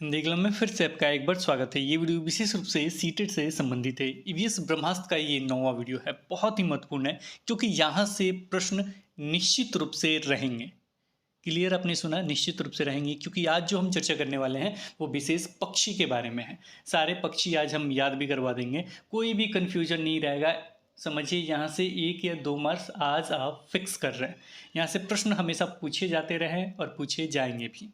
Hindi club में फिर से आपका एक बार स्वागत है। ये वीडियो विशेष रूप से सीटेट से संबंधित है। ईवीएस ब्रह्मास्त्र का ये 9वां वीडियो है, बहुत ही महत्वपूर्ण है क्योंकि यहाँ से प्रश्न निश्चित रूप से रहेंगे। क्लियर, आपने सुना, निश्चित रूप से रहेंगे क्योंकि आज जो हम चर्चा करने वाले हैं वो विशेष पक्षी के बारे में है। सारे पक्षी आज हम याद भी करवा देंगे, कोई भी कन्फ्यूजन नहीं रहेगा। समझिए, यहाँ से 1 या 2 मार्क्स आज आप फिक्स कर रहे हैं। यहाँ से प्रश्न हमेशा पूछे जाते रहे और पूछे जाएंगे भी।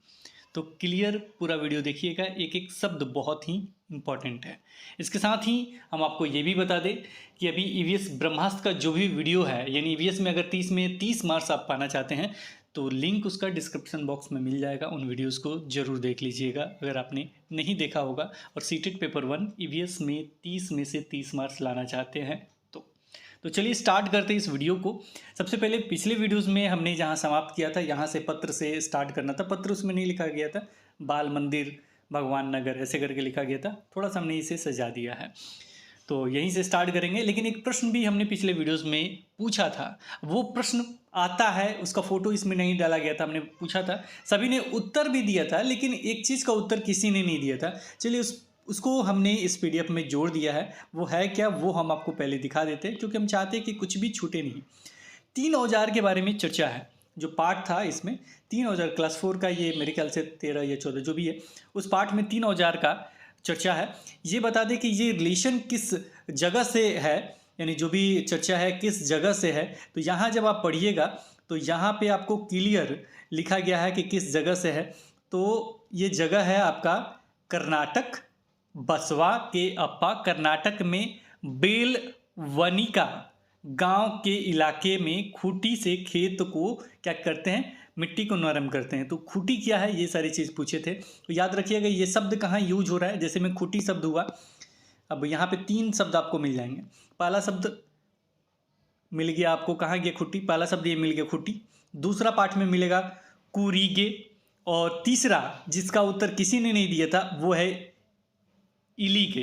तो क्लियर पूरा वीडियो देखिएगा, एक एक शब्द बहुत ही इम्पॉर्टेंट है। इसके साथ ही हम आपको ये भी बता दें कि अभी ईवीएस ब्रह्मास्त्र का जो भी वीडियो है, यानी ईवीएस में अगर 30 में 30 मार्क्स आप पाना चाहते हैं तो लिंक उसका डिस्क्रिप्शन बॉक्स में मिल जाएगा। उन वीडियोस को जरूर देख लीजिएगा अगर आपने नहीं देखा होगा। और सीटेट पेपर 1 ईवीएस में 30 में से 30 मार्क्स लाना चाहते हैं तो चलिए स्टार्ट करते हैं इस वीडियो को। सबसे पहले पिछले वीडियोस में हमने जहाँ समाप्त किया था, यहाँ से पत्र से स्टार्ट करना था। पत्र उसमें नहीं लिखा गया था, बाल मंदिर भगवान नगर ऐसे करके लिखा गया था। थोड़ा सा हमने इसे सजा दिया है, तो यहीं से स्टार्ट करेंगे। लेकिन एक प्रश्न भी हमने पिछले वीडियोस में पूछा था, वो प्रश्न आता है, उसका फोटो इसमें नहीं डाला गया था। हमने पूछा था, सभी ने उत्तर भी दिया था, लेकिन एक चीज़ का उत्तर किसी ने नहीं दिया था। चलिए उसको हमने इस पीडीएफ में जोड़ दिया है। वो है क्या, वो हम आपको पहले दिखा देते हैं क्योंकि हम चाहते हैं कि कुछ भी छूटे नहीं। 3 औजार के बारे में चर्चा है, जो पार्ट था इसमें 3 औजार, क्लास 4 का ये मेरे ख्याल से 13 या 14 जो भी है, उस पार्ट में 3 औजार का चर्चा है। ये बता दें कि ये रिलेशन किस जगह से है, यानी जो भी चर्चा है किस जगह से है। तो यहाँ जब आप पढ़िएगा तो यहाँ पे आपको क्लियर लिखा गया है कि किस जगह से है। तो ये जगह है आपका कर्नाटक, बसवा के अप्पा, कर्नाटक में बेलवनिका गांव के इलाके में खूंटी से खेत को क्या करते हैं, मिट्टी को नरम करते हैं। तो खूंटी क्या है, ये सारी चीज़ पूछे थे। तो याद रखिएगा ये शब्द कहाँ यूज हो रहा है। जैसे में खूंटी शब्द हुआ, अब यहाँ पे 3 शब्द आपको मिल जाएंगे। पहला शब्द मिल गया आपको, कहाँ गया खूंटी, पहला शब्द ये मिल गया खूंटी। दूसरा पार्ट में मिलेगा कुरीगे, और तीसरा जिसका उत्तर किसी ने नहीं दिया था वो है इलीगे।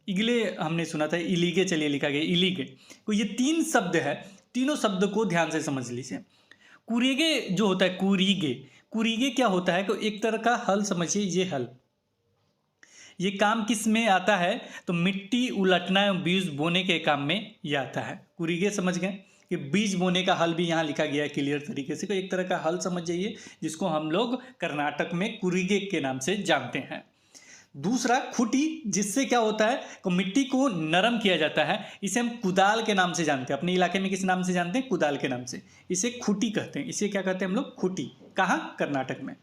इगले हमने सुना था, इलीगे चलिए लिखा गया इलीगे। तो ये 3 शब्द है, तीनों शब्द को ध्यान से समझ लीजिए। कुरीगे जो होता है, कुरीगे, कुरीगे क्या होता है, कि एक तरह का हल समझिए। ये हल, ये काम किस में आता है, तो मिट्टी उलटना, बीज बोने के काम में ये आता है। कुरीगे समझ गए कि बीज बोने का हल भी यहाँ लिखा गया है क्लियर तरीके से। तो एक तरह का हल समझ जाइए, जिसको हम लोग कर्नाटक में कुरीगे के नाम से जानते हैं। दूसरा खूंटी, जिससे क्या होता है, तो मिट्टी को नरम किया जाता है। इसे हम कुदाल के नाम से जानते हैं। अपने इलाके में किस नाम से जानते हैं, कुदाल के नाम से। इसे खूंटी कहते हैं। इसे क्या कहते हैं हम लोग, खूंटी। कहाँ, कर्नाटक में।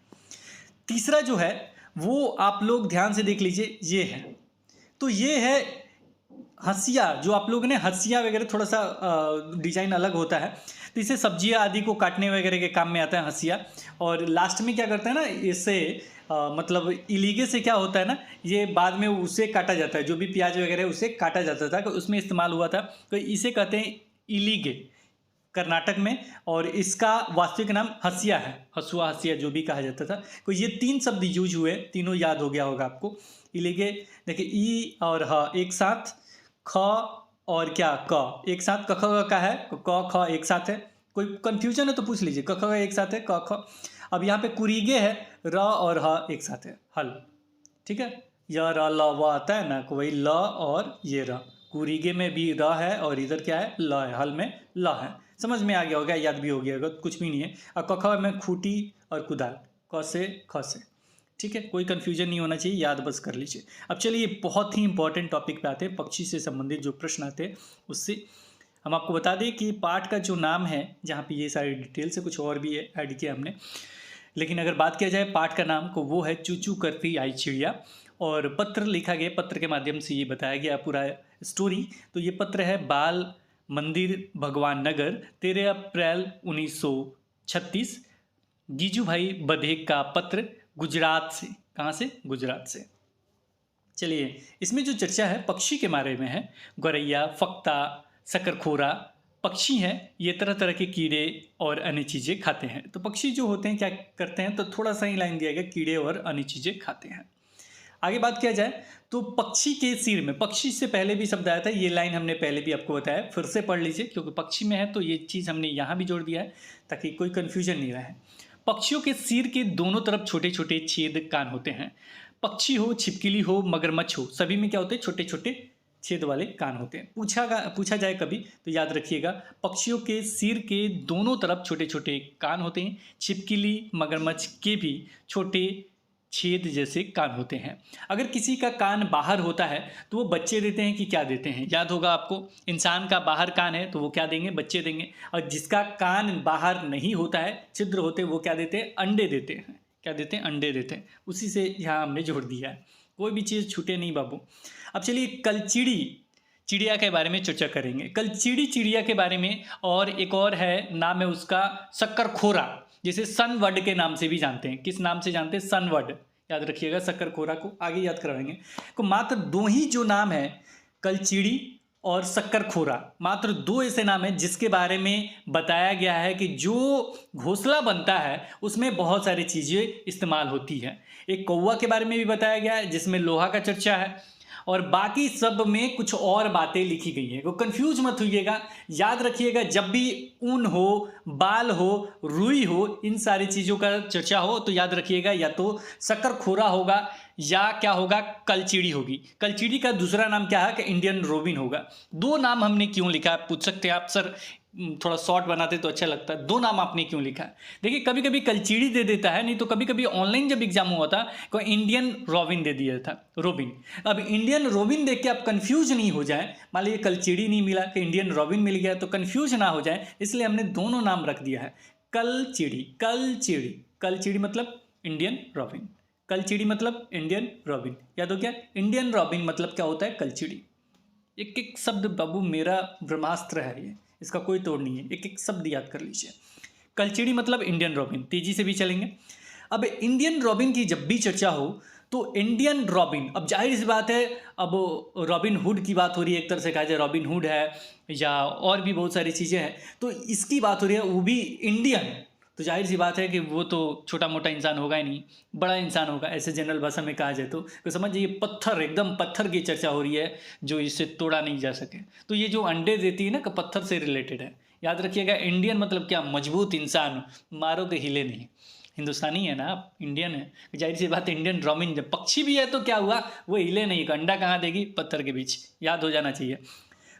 तीसरा जो है वो आप लोग ध्यान से देख लीजिए, ये है, तो ये है हंसिया। जो आप लोगों ने हंसिया वगैरह, थोड़ा सा डिजाइन अलग होता है, तो इसे सब्जियां आदि को काटने वगैरह के काम में आता है हंसिया। और लास्ट में क्या करते हैं ना, इससे मतलब इलीगे से क्या होता है ना, ये बाद में उसे काटा जाता है, जो भी प्याज वगैरह उसे काटा जाता था, तो उसमें इस्तेमाल हुआ था। तो इसे कहते हैं इलीगे कर्नाटक में, और इसका वास्तविक नाम हसिया है, हसुआ, हसिया जो भी कहा जाता था। तो ये 3 शब्द यूज हुए, तीनों याद हो गया होगा आपको। इलीगे देखिए, ई और ह एक साथ, ख और क्या, क एक साथ, क ख का है, क ख एक साथ है। कोई कंफ्यूजन है तो पूछ लीजिए, क ख एक साथ है, क ख। अब यहाँ पे कुरीगे है, र और ह एक साथ है, हल, ठीक है। य र ल व आता है ना, वही ल और ये र, कुरीगे में भी र है और इधर क्या है, ल है, हल में ल है। समझ में आ गया होगा, याद भी हो गया होगा, कुछ भी नहीं है। अब क ख में खूंटी और कुदाल, क से ख से, ठीक है। कोई कंफ्यूजन नहीं होना चाहिए, याद बस कर लीजिए। अब चलिए बहुत ही इंपॉर्टेंट टॉपिक पे आते हैं, पक्षी से संबंधित जो प्रश्न आते हैं उससे। हम आपको बता दें कि पाठ का जो नाम है, जहाँ पे ये सारी डिटेल से कुछ और भी ऐड किया हमने, लेकिन अगर बात किया जाए पाठ का नाम को, वो है चू चू करती आई चिड़िया। और पत्र लिखा गया, पत्र के माध्यम से ये बताया गया पूरा स्टोरी। तो ये पत्र है बाल मंदिर भगवान नगर, 13 अप्रैल 1936, गीजू भाई बधेक का पत्र, गुजरात से। कहाँ से, गुजरात से। चलिए, इसमें जो चर्चा है पक्षी के बारे में है। गौरैया, फक्ता, शकरखोरा पक्षी हैं। ये तरह तरह के कीड़े और अन्य चीज़ें खाते हैं। तो पक्षी जो होते हैं क्या करते हैं, तो थोड़ा सा ही लाइन दिया गया, कीड़े और अन्य चीज़ें खाते हैं। आगे बात किया जाए तो पक्षी के सिर में, पक्षी से पहले भी शब्द आया था, ये लाइन हमने पहले भी आपको बताया, फिर से पढ़ लीजिए क्योंकि पक्षी में है तो ये चीज़ हमने यहाँ भी जोड़ दिया है ताकि कोई कन्फ्यूजन नहीं रहे। पक्षियों के सिर के दोनों तरफ छोटे छोटे छेद कान होते हैं। पक्षी हो, छिपकली हो, मगरमच्छ हो, सभी में क्या होते हैं, छोटे छोटे छेद वाले कान होते हैं। पूछा जाए कभी तो याद रखिएगा, पक्षियों के सिर के दोनों तरफ छोटे छोटे कान होते हैं। छिपकली, मगरमच्छ के भी छोटे छेद जैसे कान होते हैं। अगर किसी का कान बाहर होता है तो वो बच्चे देते हैं कि क्या देते हैं, याद होगा आपको। इंसान का बाहर कान है तो वो क्या देंगे, बच्चे देंगे। और जिसका कान बाहर नहीं होता है, छिद्र होते, वो क्या देते हैं, अंडे देते हैं। क्या देते हैं, अंडे देते हैं। उसी से यहाँ हमने जोड़ दिया है, कोई भी चीज़ छूटे नहीं बाबू। अब चलिए कलचिड़ी चिड़िया के बारे में चर्चा करेंगे। कलचिड़ी चिड़िया के बारे में, और एक और है, नाम है उसका शक्करखोरा, जिसे सनवर्ड के नाम से भी जानते हैं। किस नाम से जानते हैं, सनवर्ड। याद रखिएगा, शक्करखोरा को आगे याद करवाएंगे। तो मात्र दो ही जो नाम है, कलचिड़ी और शक्करखोरा, मात्र दो ऐसे नाम हैं जिसके बारे में बताया गया है कि जो घोंसला बनता है उसमें बहुत सारी चीज़ें इस्तेमाल होती हैं। एक कौवा के बारे में भी बताया गया है जिसमें लोहा का चर्चा है, और बाकी सब में कुछ और बातें लिखी गई हैं। वो कंफ्यूज मत होइएगा, याद रखिएगा, जब भी ऊन हो, बाल हो, रुई हो, इन सारी चीज़ों का चर्चा हो तो याद रखिएगा या तो शक्करखोरा होगा या क्या होगा, कलचिड़ी होगी। कलचिड़ी का दूसरा नाम क्या है कि इंडियन रोबिन होगा। दो नाम हमने क्यों लिखा है, पूछ सकते हैं आप, सर थोड़ा शॉर्ट बनाते तो अच्छा लगता है, दो नाम आपने क्यों लिखा है। देखिए कभी कभी कलचिड़ी दे देता है, नहीं तो कभी कभी ऑनलाइन जब एग्जाम हुआ था कोई इंडियन रॉबिन दे दिया था, रोबिन। अब इंडियन रोबिन देख के आप कंफ्यूज नहीं हो जाए, मान लीजिए कलचिड़ी नहीं मिला कि इंडियन रॉबिन मिल गया, तो कंफ्यूज ना हो जाए, इसलिए हमने दोनों नाम रख दिया है। कलचिड़ी, कलचिड़ी, कलचिड़ी मतलब इंडियन रॉबिन, कलचिड़ी मतलब इंडियन रॉबिन। याद हो गया, इंडियन रॉबिन मतलब क्या होता है, कलचिड़ी। एक एक शब्द बाबू मेरा ब्रह्मास्त्र है ये, इसका कोई तोड़ नहीं है, एक एक शब्द याद कर लीजिए। कलचिड़ी मतलब इंडियन रॉबिन, तेजी से भी चलेंगे। अब इंडियन रॉबिन की जब भी चर्चा हो तो इंडियन रॉबिन, अब जाहिर सी बात है, अब रॉबिन हुड की बात हो रही है, एक तरह से कहा जाए रॉबिन हुड है, या और भी बहुत सारी चीज़ें हैं, तो इसकी बात हो रही है, वो भी इंडियन, तो जाहिर सी बात है कि वो तो छोटा मोटा इंसान होगा ही नहीं, बड़ा इंसान होगा, ऐसे जनरल भाषा में कहा जाए तो समझ जाइए पत्थर, एकदम पत्थर की चर्चा हो रही है जो इससे तोड़ा नहीं जा सके। तो ये जो अंडे देती है ना, कि पत्थर से रिलेटेड है। याद रखिएगा, इंडियन मतलब क्या, मजबूत इंसान, मारो के हिले नहीं। हिंदुस्तानी है ना आप, इंडियन है, जाहिर सी बात इंडियन रॉबिन, जब पक्षी भी है तो क्या हुआ, वो हिले नहीं, अंडा कहाँ देगी, पत्थर के बीच, याद हो जाना चाहिए।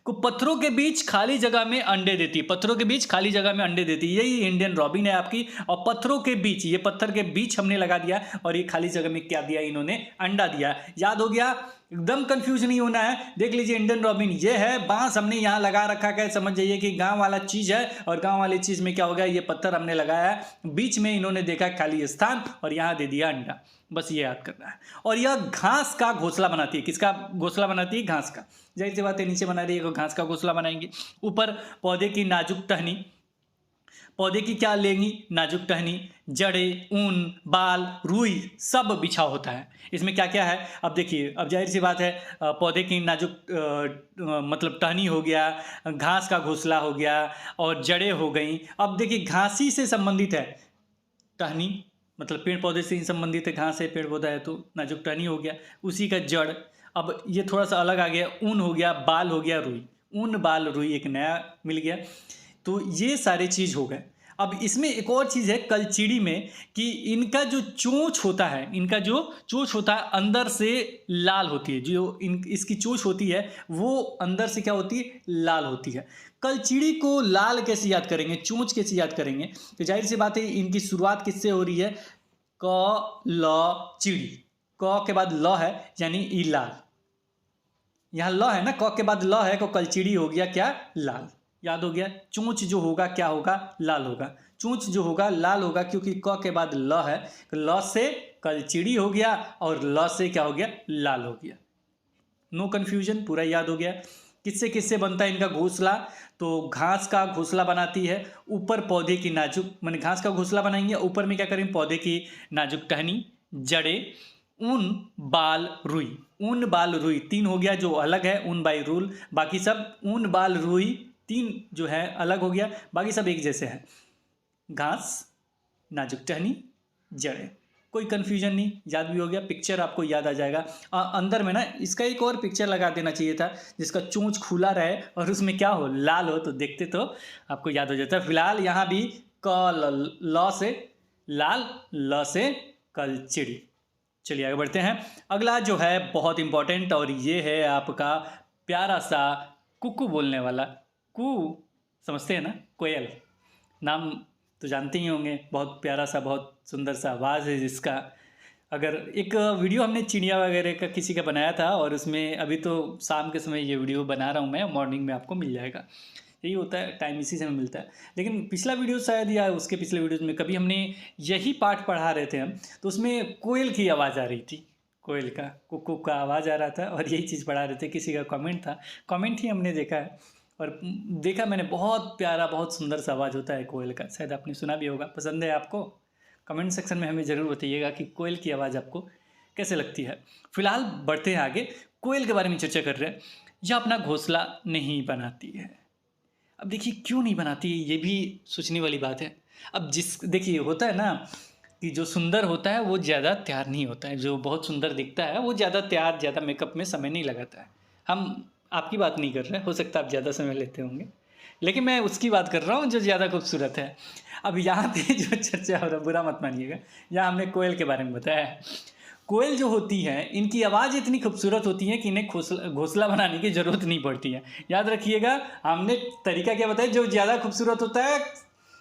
को पत्थरों के बीच खाली जगह में अंडे देती है, पत्थरों के बीच खाली जगह में अंडे देती है, यही इंडियन रॉबिन है आपकी। और पत्थरों के बीच, ये पत्थर के बीच हमने लगा दिया, और ये खाली जगह में क्या दिया, इन्होंने अंडा दिया। याद हो गया, एकदम कंफ्यूज नहीं होना है। देख लीजिए, इंडियन रॉबिन ये है, बांस हमने यहाँ लगा रखा है, समझ जाइए कि गांव वाला चीज है, और गांव वाली चीज में क्या हो गया, ये पत्थर हमने लगाया है, बीच में इन्होंने देखा खाली स्थान और यहाँ दे दिया अंडा, बस ये याद करना है। और यह घास का घोंसला बनाती है, किसका घोंसला बनाती है, घास का। जाहिर सी बात है, नीचे बना रही है, घास का घोंसला बनाएंगे। ऊपर पौधे की नाजुक टहनी, पौधे की क्या लेंगी, नाजुक टहनी, जड़ें, ऊन, बाल, रुई सब बिछा होता है। इसमें क्या क्या है, अब देखिए, अब जाहिर सी बात है, पौधे की नाजुक मतलब टहनी हो गया, घास का घोंसला हो गया, और जड़ें हो गई। अब देखिए, घासी से संबंधित है टहनी, मतलब पेड़ पौधे से ही संबंधित है, घास है, पेड़ पौधा है, तो नाजुक टहनी हो गया, उसी का जड़। अब ये थोड़ा सा अलग आ गया, ऊन हो गया, बाल हो गया, रुई, ऊन, बाल, रुई एक नया मिल गया। तो ये सारे चीज़ हो गए। अब इसमें एक और चीज़ है कलचिड़ी में, कि इनका जो चोंच होता है, इनका जो चोंच होता है अंदर से लाल होती है, जो इसकी चोंच होती है वो अंदर से क्या होती है, लाल होती है। कलचिड़ी को लाल कैसे याद करेंगे, चोंच कैसे याद करेंगे, तो जाहिर सी बात है इनकी शुरुआत किससे हो रही है, क ल चिड़ी, क के बाद ल है यानी ई लाल, यहाँ ल है ना, क के बाद ल है, को कलचिड़ी हो गया क्या, लाल। याद हो गया, चोंच जो होगा क्या होगा, लाल होगा, चोंच जो होगा लाल होगा, क्योंकि क के बाद ल है, ल से कलचिड़ी हो गया, और ल से क्या हो गया, लाल हो गया। नो कंफ्यूजन, पूरा याद हो गया। किससे किससे बनता है इनका घोंसला, तो घास का घोंसला बनाती है, ऊपर पौधे की नाजुक, मैंने घास का घोंसला बनाएंगे, ऊपर में क्या करेंगे, पौधे की नाजुक टहनी, जड़ें, ऊन, बाल, रुई। ऊन, बाल, रुई तीन हो गया जो अलग है, ऊन बाई रूल, बाकी सब ऊन, बाल, रुई तीन जो है अलग हो गया, बाकी सब एक जैसे हैं, घास, नाजुक टहनी, जड़ें। कोई कन्फ्यूजन नहीं, याद भी हो गया, पिक्चर आपको याद आ जाएगा। अंदर में ना इसका एक और पिक्चर लगा देना चाहिए था, जिसका चोंच खुला रहे और उसमें क्या हो, लाल हो, तो देखते तो आपको याद हो जाता है। फिलहाल यहाँ भी ल से लाल, ल से कलचिड़ी, चलिए आगे बढ़ते हैं। अगला जो है बहुत इंपॉर्टेंट, और ये है आपका प्यारा सा कुकू बोलने वाला। कू समझते हैं ना, कोयल। नाम तो जानते ही होंगे, बहुत प्यारा सा, बहुत सुंदर सा आवाज़ है जिसका। अगर एक वीडियो हमने चिड़िया वगैरह का किसी का बनाया था, और उसमें अभी तो शाम के समय ये वीडियो बना रहा हूँ मैं, मॉर्निंग में आपको मिल जाएगा। यही होता है, टाइम इसी समय मिलता है। लेकिन पिछला वीडियो शायद या उसके पिछले वीडियोज़ में कभी हमने यही पाठ पढ़ा रहे थे हम, तो उसमें कोयल की आवाज़ आ रही थी, कोयल का कुकू का आवाज़ आ रहा था, और यही चीज़ पढ़ा रहे थे। किसी का कमेंट था, कमेंट ही हमने देखा है, और देखा मैंने, बहुत प्यारा बहुत सुंदर सा आवाज़ होता है कोयल का। शायद आपने सुना भी होगा। पसंद है आपको? कमेंट सेक्शन में हमें ज़रूर बताइएगा कि कोयल की आवाज़ आपको कैसे लगती है। फिलहाल बढ़ते हैं आगे, कोयल के बारे में चर्चा कर रहे हैं। यह अपना घोंसला नहीं बनाती है। अब देखिए क्यों नहीं बनाती है, ये भी सोचने वाली बात है। अब देखिए होता है ना कि जो सुंदर होता है वो ज़्यादा तैयार नहीं होता है, जो बहुत सुंदर दिखता है वो ज़्यादा तैयार, ज़्यादा मेकअप में समय नहीं लगाता है। हम आपकी बात नहीं कर रहे, हो सकता है आप ज़्यादा समय लेते होंगे, लेकिन मैं उसकी बात कर रहा हूँ जो ज़्यादा खूबसूरत है। अब यहाँ पे जो चर्चा हो रहा है, बुरा मत मानिएगा, यहाँ हमने कोयल के बारे में बताया है। कोयल जो होती है, इनकी आवाज़ इतनी खूबसूरत होती है कि इन्हें घोंसला बनाने की ज़रूरत नहीं पड़ती है। याद रखिएगा, हमने तरीका क्या बताया, जो ज़्यादा खूबसूरत होता है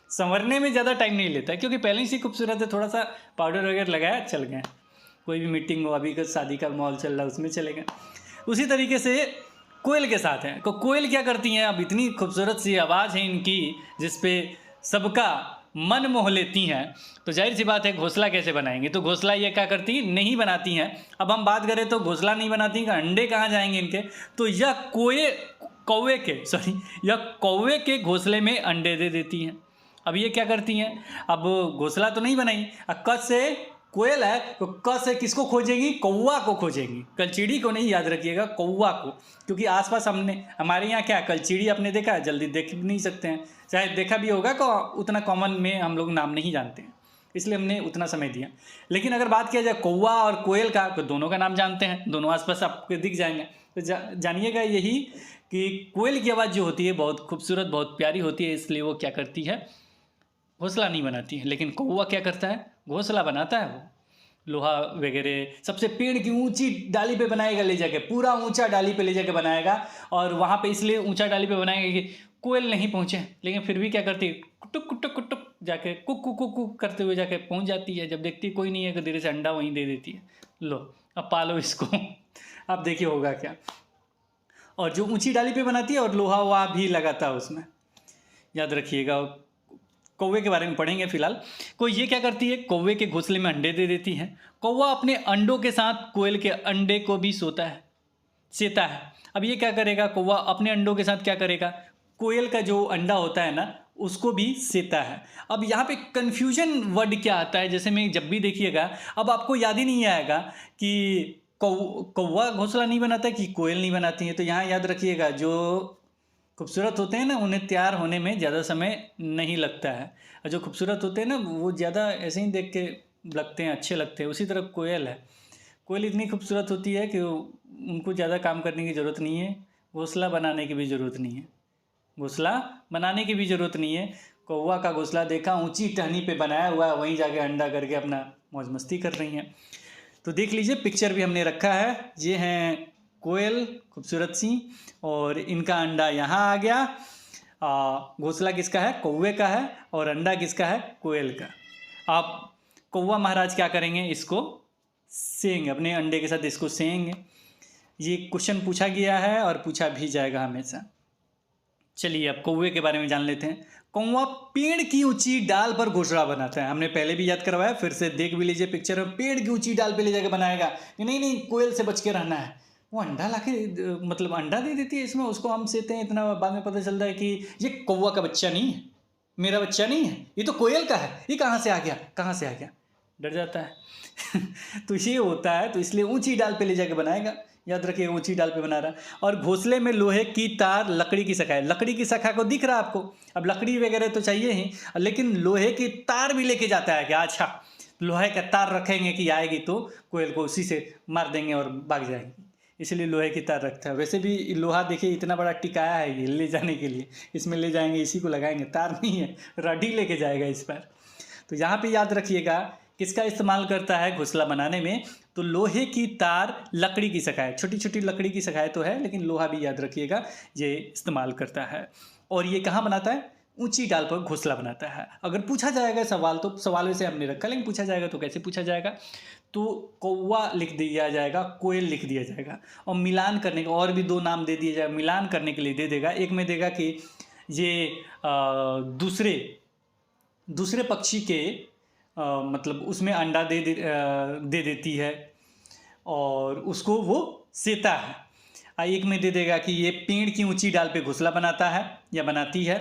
संवरने में ज़्यादा टाइम नहीं लेता है, क्योंकि पहले से खूबसूरत है, थोड़ा सा पाउडर वगैरह लगाया चल गए। कोई भी मीटिंग हो, अभी का शादी का माहौल चल रहा है उसमें चले गए। उसी तरीके से कोयल के साथ है। तो कोयल क्या करती हैं, अब इतनी खूबसूरत सी आवाज़ है इनकी जिसपे सबका मन मोह लेती हैं, तो जाहिर सी बात है घोंसला कैसे बनाएंगी। तो घोंसला ये क्या करती, नहीं बनाती हैं। अब हम बात करें तो घोंसला नहीं बनाती हैं, अंडे कहाँ जाएंगे इनके। तो यह कौवे के घोंसले में अंडे दे देती हैं। अब ये क्या करती हैं, अब घोंसला तो नहीं बनाई, अब क से कोयल है तो क से किसको खोजेंगी, कौवा को खोजेंगी, कलचीड़ी को नहीं, याद रखिएगा कौवा को। क्योंकि आसपास हमारे यहाँ क्या कलचीड़ी आपने देखा है, जल्दी देख भी नहीं सकते हैं, चाहे देखा भी होगा तो उतना कॉमन में हम लोग नाम नहीं जानते हैं, इसलिए हमने उतना समय दिया। लेकिन अगर बात किया जाए कौवा और कोयल का, तो दोनों का नाम जानते हैं, दोनों आसपास आपको दिख जाएंगे। तो जानिएगा यही कि कोयल की आवाज़ जो होती है बहुत खूबसूरत, बहुत प्यारी होती है, इसलिए वो क्या करती है, घोंसला नहीं बनाती है। लेकिन कौवा क्या करता है, घोंसला बनाता है। वो लोहा वगैरह सबसे पेड़ की ऊंची डाली पे बनाएगा, ले जाके पूरा ऊंचा डाली पे ले जाके बनाएगा, और वहाँ पे इसलिए ऊंचा डाली पे बनाएगा कि कोयल नहीं पहुँचे। लेकिन फिर भी क्या करती है, कुटुक कुटुक कुटुक जाके कुक कुक कुक कुक करते हुए जाके पहुँच जाती है। जब देखती है कोई नहीं है तो धीरे से अंडा वहीं दे देती है, लो अब पालो इसको। अब देखिए होगा क्या। और जो ऊंची डाली पे बनाती है, और लोहा वहा भी लगाता है उसमें, याद रखिएगा। कौवे के बारे में पढ़ेंगे फिलहाल। कोई ये क्या करती है, कौवे के घोंसले में अंडे दे देती है। कौवा अपने अंडों के साथ कोयल के अंडे को भी सेता है। अब ये क्या करेगा, कौवा अपने अंडों के साथ क्या करेगा, कोयल का जो अंडा होता है ना उसको भी सेता है। अब यहाँ पे कन्फ्यूजन वर्ड क्या आता है, जैसे मैं जब भी देखिएगा, अब आपको याद ही नहीं आएगा कि कौवा घोंसला नहीं बनाता कि कोयल नहीं बनाती है। तो यहाँ याद रखिएगा, जो खूबसूरत होते हैं ना उन्हें तैयार होने में ज़्यादा समय नहीं लगता है, और जो खूबसूरत होते हैं ना वो ज़्यादा ऐसे ही देख के लगते हैं, अच्छे लगते हैं। उसी तरह कोयल है, कोयल इतनी खूबसूरत होती है कि उनको ज़्यादा काम करने की ज़रूरत नहीं है, घोंसला बनाने की भी ज़रूरत नहीं है, कौवा का घोंसला देखा ऊंची टहनी पे बनाया हुआ है, वहीं जाके अंडा करके अपना मौज मस्ती कर रही हैं। तो देख लीजिए, पिक्चर भी हमने रखा है। ये हैं कोयल खूबसूरत सी, और इनका अंडा यहाँ आ गया। घोंसला किसका है, कौवे का है, और अंडा किसका है, कोयल का। आप कौवा महाराज क्या करेंगे, इसको सेंगे, अपने अंडे के साथ इसको सेंगे। ये क्वेश्चन पूछा गया है और पूछा भी जाएगा हमेशा। चलिए अब कौवे के बारे में जान लेते हैं। कौवा पेड़ की ऊंची डाल पर घोंसला बनाता है, हमने पहले भी याद करवाया, फिर से देख भी लीजिए पिक्चर में। पेड़ की ऊंची डाल पे ले जाकर बनाएगा, नहीं कोयल से बच के रहना है। वो अंडा लाके मतलब अंडा दे देती है इसमें, उसको हम सेते हैं, इतना बाद में पता चलता है कि ये कौवा का बच्चा नहीं है, मेरा बच्चा नहीं है, ये तो कोयल का है, ये कहाँ से आ गया, डर जाता है। तो ये होता है, तो इसलिए ऊंची डाल पे ले जाके बनाएगा। याद रखिए ऊंची डाल पे बना रहा है। और घोंसले में लोहे की तार, लकड़ी की शाखा है। लकड़ी की शाखा को दिख रहा है आपको, अब लकड़ी वगैरह तो चाहिए ही, लेकिन लोहे की तार भी लेके जाता है क्या, अच्छा लोहे का तार रखेंगे कि आएगी तो कोयल को उसी से मार देंगे और भाग जाएंगे, इसलिए लोहे की तार रखता है। वैसे भी लोहा देखिए इतना बड़ा टिकाया है ये ले जाने के लिए, इसमें ले जाएंगे, इसी को लगाएंगे, तार नहीं है, रडी लेके जाएगा इस पर। तो यहाँ पे याद रखिएगा किसका इस्तेमाल करता है घोंसला बनाने में? तो लोहे की तार, लकड़ी की सखाए, छोटी छोटी लकड़ी की सखाए तो है, लेकिन लोहा भी याद रखिएगा ये इस्तेमाल करता है। और ये कहाँ बनाता है? ऊंची डाल पर घोंसला बनाता है। अगर पूछा जाएगा सवाल तो सवाल वैसे हमने रखा, लेकिन पूछा जाएगा तो कैसे पूछा जाएगा? तो कौवा लिख दिया जाएगा, कोयल लिख दिया जाएगा, और मिलान करने का और भी दो नाम दे दिए जाएगा, मिलान करने के लिए दे देगा। एक में देगा कि ये दूसरे पक्षी के मतलब उसमें अंडा दे देती है और उसको वो सेता है। एक में दे देगा कि ये पेड़ की ऊंची डाल पे घोंसला बनाता है या बनाती है।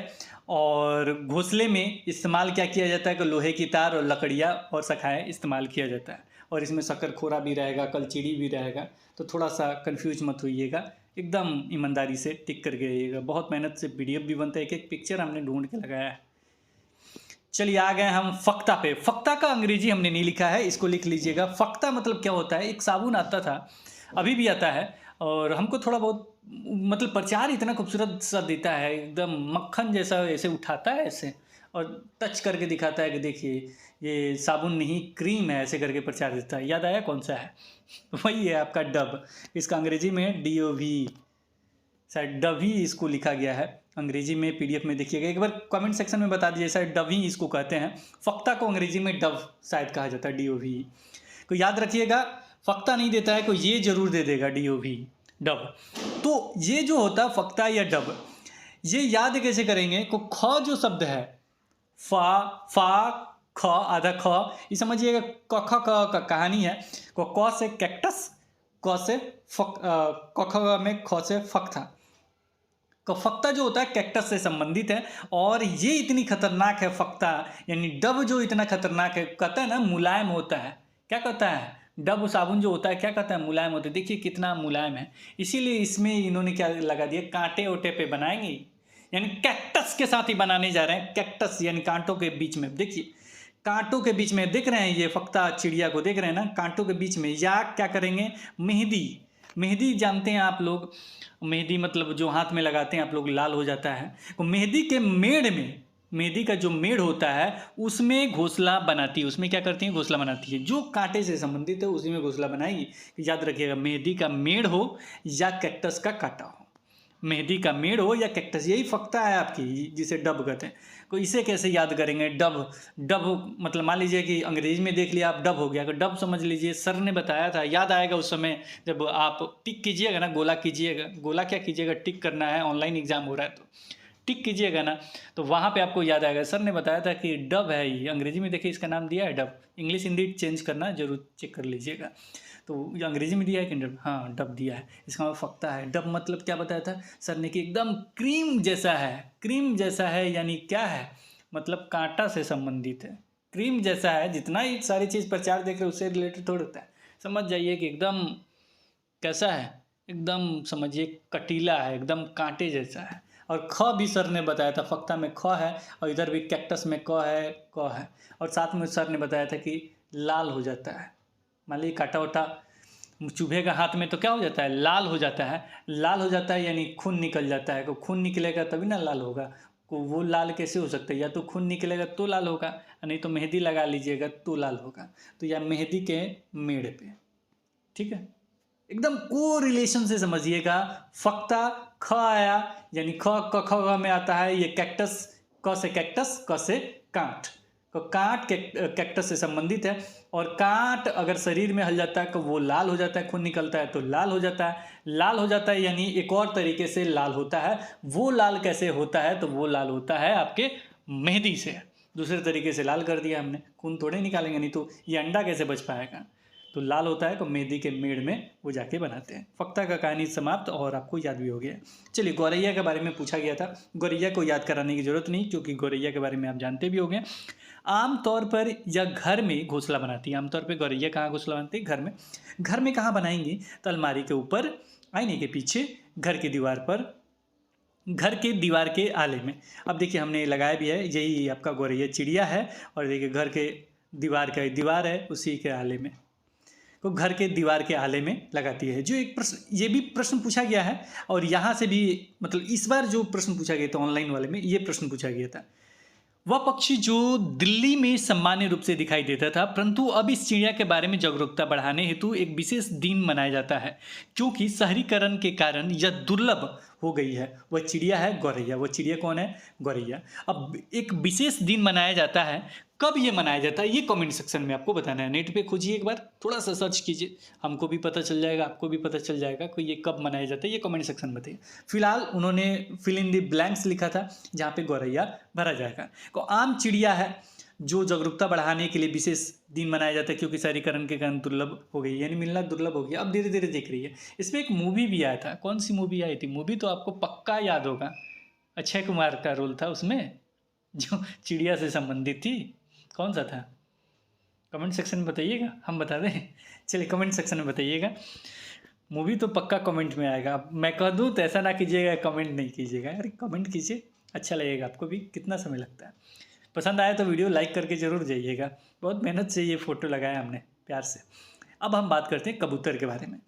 और घोंसले में इस्तेमाल क्या किया जाता है कि लोहे की तार और लकड़ियाँ और सखाएँ इस्तेमाल किया जाता है। और इसमें शक्करखोरा भी रहेगा, कलचीड़ी भी रहेगा, तो थोड़ा सा कंफ्यूज मत होइएगा, एकदम ईमानदारी से टिक करके रहिएगा। बहुत मेहनत से पीडीएफ भी बनता है, एक एक पिक्चर हमने ढूंढ के लगाया है। चलिए आ गए हम फक्ता पे। फक्ता का अंग्रेजी हमने नहीं लिखा है, इसको लिख लीजिएगा। फक्ता मतलब क्या होता है? एक साबुन आता था, अभी भी आता है, और हमको थोड़ा बहुत मतलब प्रचार इतना खूबसूरत सा देता है, एकदम मक्खन जैसा, ऐसे उठाता है ऐसे और टच करके दिखाता है कि देखिए ये साबुन नहीं क्रीम है, ऐसे करके प्रचार देता है। याद आया कौन सा है? वही है आपका डब। इसका अंग्रेजी में DOV, शायद डव ही इसको लिखा गया है अंग्रेजी में। पीडीएफ में देखिएगा, एक बार कमेंट सेक्शन में बता दीजिए, शायद डव ही इसको कहते हैं। फक्ता को अंग्रेजी में डव शायद कहा जाता है, DOV। तो याद रखिएगा, फक्ता नहीं देता है कोई, ये जरूर दे देगा DOV, डव। तो ये जो होता है फक्ता या डब, ये याद कैसे करेंगे? को ख जो शब्द है, फा ख आधा ख, ये समझिएगा क ख का कहानी है। को क से कैक्टस, क से ख में ख से फक्ता। फक्ता जो होता है कैक्टस से संबंधित है, और ये इतनी खतरनाक है फक्ता, यानी डब जो इतना खतरनाक है, कहता है ना मुलायम होता है। क्या कहता है? डब साबुन जो होता है क्या कहता है? मुलायम होता है। देखिए कितना मुलायम है, इसीलिए इसमें इन्होंने क्या लगा दिया, कांटे ओटे पे बनाएंगे, यानी कैक्टस के साथ ही बनाने जा रहे हैं। कैक्टस यानी कांटों के बीच में, देखिए कांटों के बीच में दिख रहे हैं, ये फक्ता चिड़िया को देख रहे हैं ना, कांटों के बीच में। या क्या करेंगे? मेहंदी, मेहंदी जानते हैं आप लोग, मेहंदी मतलब जो हाथ में लगाते हैं आप लोग, लाल हो जाता है। तो मेहंदी के मेड़ में, मेहंदी का जो मेड़ होता है उसमें घोंसला बनाती है। उसमें क्या करती है? घोंसला बनाती है। जो कांटे से संबंधित है उसी में घोंसला बनाएगी। याद रखिएगा, मेहंदी का मेड़ हो या कैक्टस का कांटा हो, मेहंदी का मेड़ हो या कैक्टस, यही फक्ता है आपकी, जिसे डब कहते हैं। तो इसे कैसे याद करेंगे? डब, डब मतलब मान लीजिए कि अंग्रेजी में देख लिया आप, डब हो गया, तो डब समझ लीजिए। सर ने बताया था, याद आएगा उस समय जब आप टिक कीजिएगा ना, गोला कीजिएगा, गोला क्या कीजिएगा, टिक करना है, ऑनलाइन एग्जाम हो रहा है तो टिक कीजिएगा ना, तो वहाँ पे आपको याद आएगा। सर ने बताया था कि डब है ये, अंग्रेजी में देखिए इसका नाम दिया है डब। इंग्लिश हिंदी चेंज करना जरूर चेक कर लीजिएगा। तो ये अंग्रेजी में दिया है कि डब? हाँ डब दिया है, इसका मतलब फक्ता है। डब मतलब क्या बताया था सर ने कि एकदम क्रीम जैसा है। क्रीम जैसा है यानी क्या है? मतलब कांटा से संबंधित है। क्रीम जैसा है, जितना ही सारी चीज़ प्रचार देख रहे उससे रिलेटेड थोड़ा होता है। समझ जाइए कि एकदम कैसा है, एकदम समझिए कटीला है, एकदम कांटे जैसा है। और ख भी सर ने बताया था, फक्ता में ख है और इधर भी कैक्टस में क है। और साथ में सर ने बताया था कि लाल हो जाता है। मान लीजिए काटा उटा चुभेगा हाथ में तो क्या हो जाता है? लाल हो जाता है। लाल हो जाता है यानी खून निकल जाता है। तो खून निकलेगा तभी ना लाल होगा। को वो लाल कैसे हो सकता है? या तो खून निकलेगा तो लाल होगा, नहीं तो मेहंदी लगा लीजिएगा तो लाल होगा। तो या मेहंदी के मेड़ पे, ठीक है, एकदम को रिलेशन से समझिएगा। फक्ता ख आया यानी ख क ख में आता है ये कैक्टस, क से कैक्टस, क से कांट। तो कांट कैक्टस से संबंधित है। और कांट अगर शरीर में हल जाता है तो वो लाल हो जाता है, खून निकलता है तो लाल हो जाता है। लाल हो जाता है यानी एक और तरीके से लाल होता है। वो लाल कैसे होता है? तो वो लाल होता है आपके मेहंदी से। दूसरे तरीके से लाल कर दिया हमने, खून थोड़े निकालेंगे, नहीं तो ये अंडा कैसे बच पाएगा? तो लाल होता है तो मेहंदी के मेड़ में वो जाके बनाते हैं। फक्ता का कहानी समाप्त, और आपको याद भी हो गया। चलिए गौरैया के बारे में पूछा गया था। गौरैया को याद कराने की जरूरत नहीं, क्योंकि गौरैया के बारे में आप जानते भी होंगे। आमतौर पर या घर में घोंसला बनाती है। आमतौर पर गौरैया कहाँ घोंसला बनाती है? घर में। घर में कहाँ बनाएंगी? तो अलमारी के ऊपर, आईने के पीछे, घर की दीवार पर, घर के दीवार के आले में। अब देखिए हमने लगाया भी है, यही आपका गौरैया चिड़िया है। और देखिए घर के दीवार का दीवार है, उसी के आले में, तो घर के दीवार के आले में लगाती है। जो एक प्रश्न, ये भी प्रश्न पूछा गया है, और यहाँ से भी मतलब इस बार जो प्रश्न पूछा गया था ऑनलाइन वाले में, ये प्रश्न पूछा गया था। वह पक्षी जो दिल्ली में सामान्य रूप से दिखाई देता था, परंतु अब इस चिड़िया के बारे में जागरूकता बढ़ाने हेतु एक विशेष दिन मनाया जाता है, क्योंकि शहरीकरण के कारण यह दुर्लभ हो गई है। वह चिड़िया है गौरैया। वह चिड़िया कौन है? गौरैया। अब एक विशेष दिन मनाया जाता है। कब ये मनाया जाता है ये कमेंट सेक्शन में आपको बताना है। नेट पे खोजिए, एक बार थोड़ा सा सर्च कीजिए, हमको भी पता चल जाएगा, आपको भी पता चल जाएगा कि ये कब मनाया जाता है। ये कमेंट सेक्शन में बताइए। फिलहाल उन्होंने फिल इन द ब्लैंक्स लिखा था, जहाँ पे गौरैया भरा जाएगा। तो आम चिड़िया है जो जागरूकता बढ़ाने के लिए विशेष दिन मनाया जाता है, क्योंकि शहरीकरण के कारण दुर्लभ हो गई, यानी मिलना दुर्लभ हो गया। अब धीरे धीरे दिख रही है। इसमें एक मूवी भी आया था। कौन सी मूवी आई थी? मूवी तो आपको पक्का याद होगा। अक्षय कुमार का रोल था उसमें, जो चिड़िया से संबंधित थी। कौन सा था? कमेंट सेक्शन में बताइएगा, हम बता दें। चलिए कमेंट सेक्शन में बताइएगा। मूवी तो पक्का कमेंट में आएगा। मैं कह दूँ तो ऐसा ना कीजिएगा, कमेंट नहीं कीजिएगा। अरे कमेंट कीजिए, अच्छा लगेगा आपको भी। कितना समय लगता है? पसंद आया तो वीडियो लाइक करके ज़रूर जाइएगा। बहुत मेहनत से ये फ़ोटो लगाया हमने, प्यार से। अब हम बात करते हैं कबूतर के बारे में।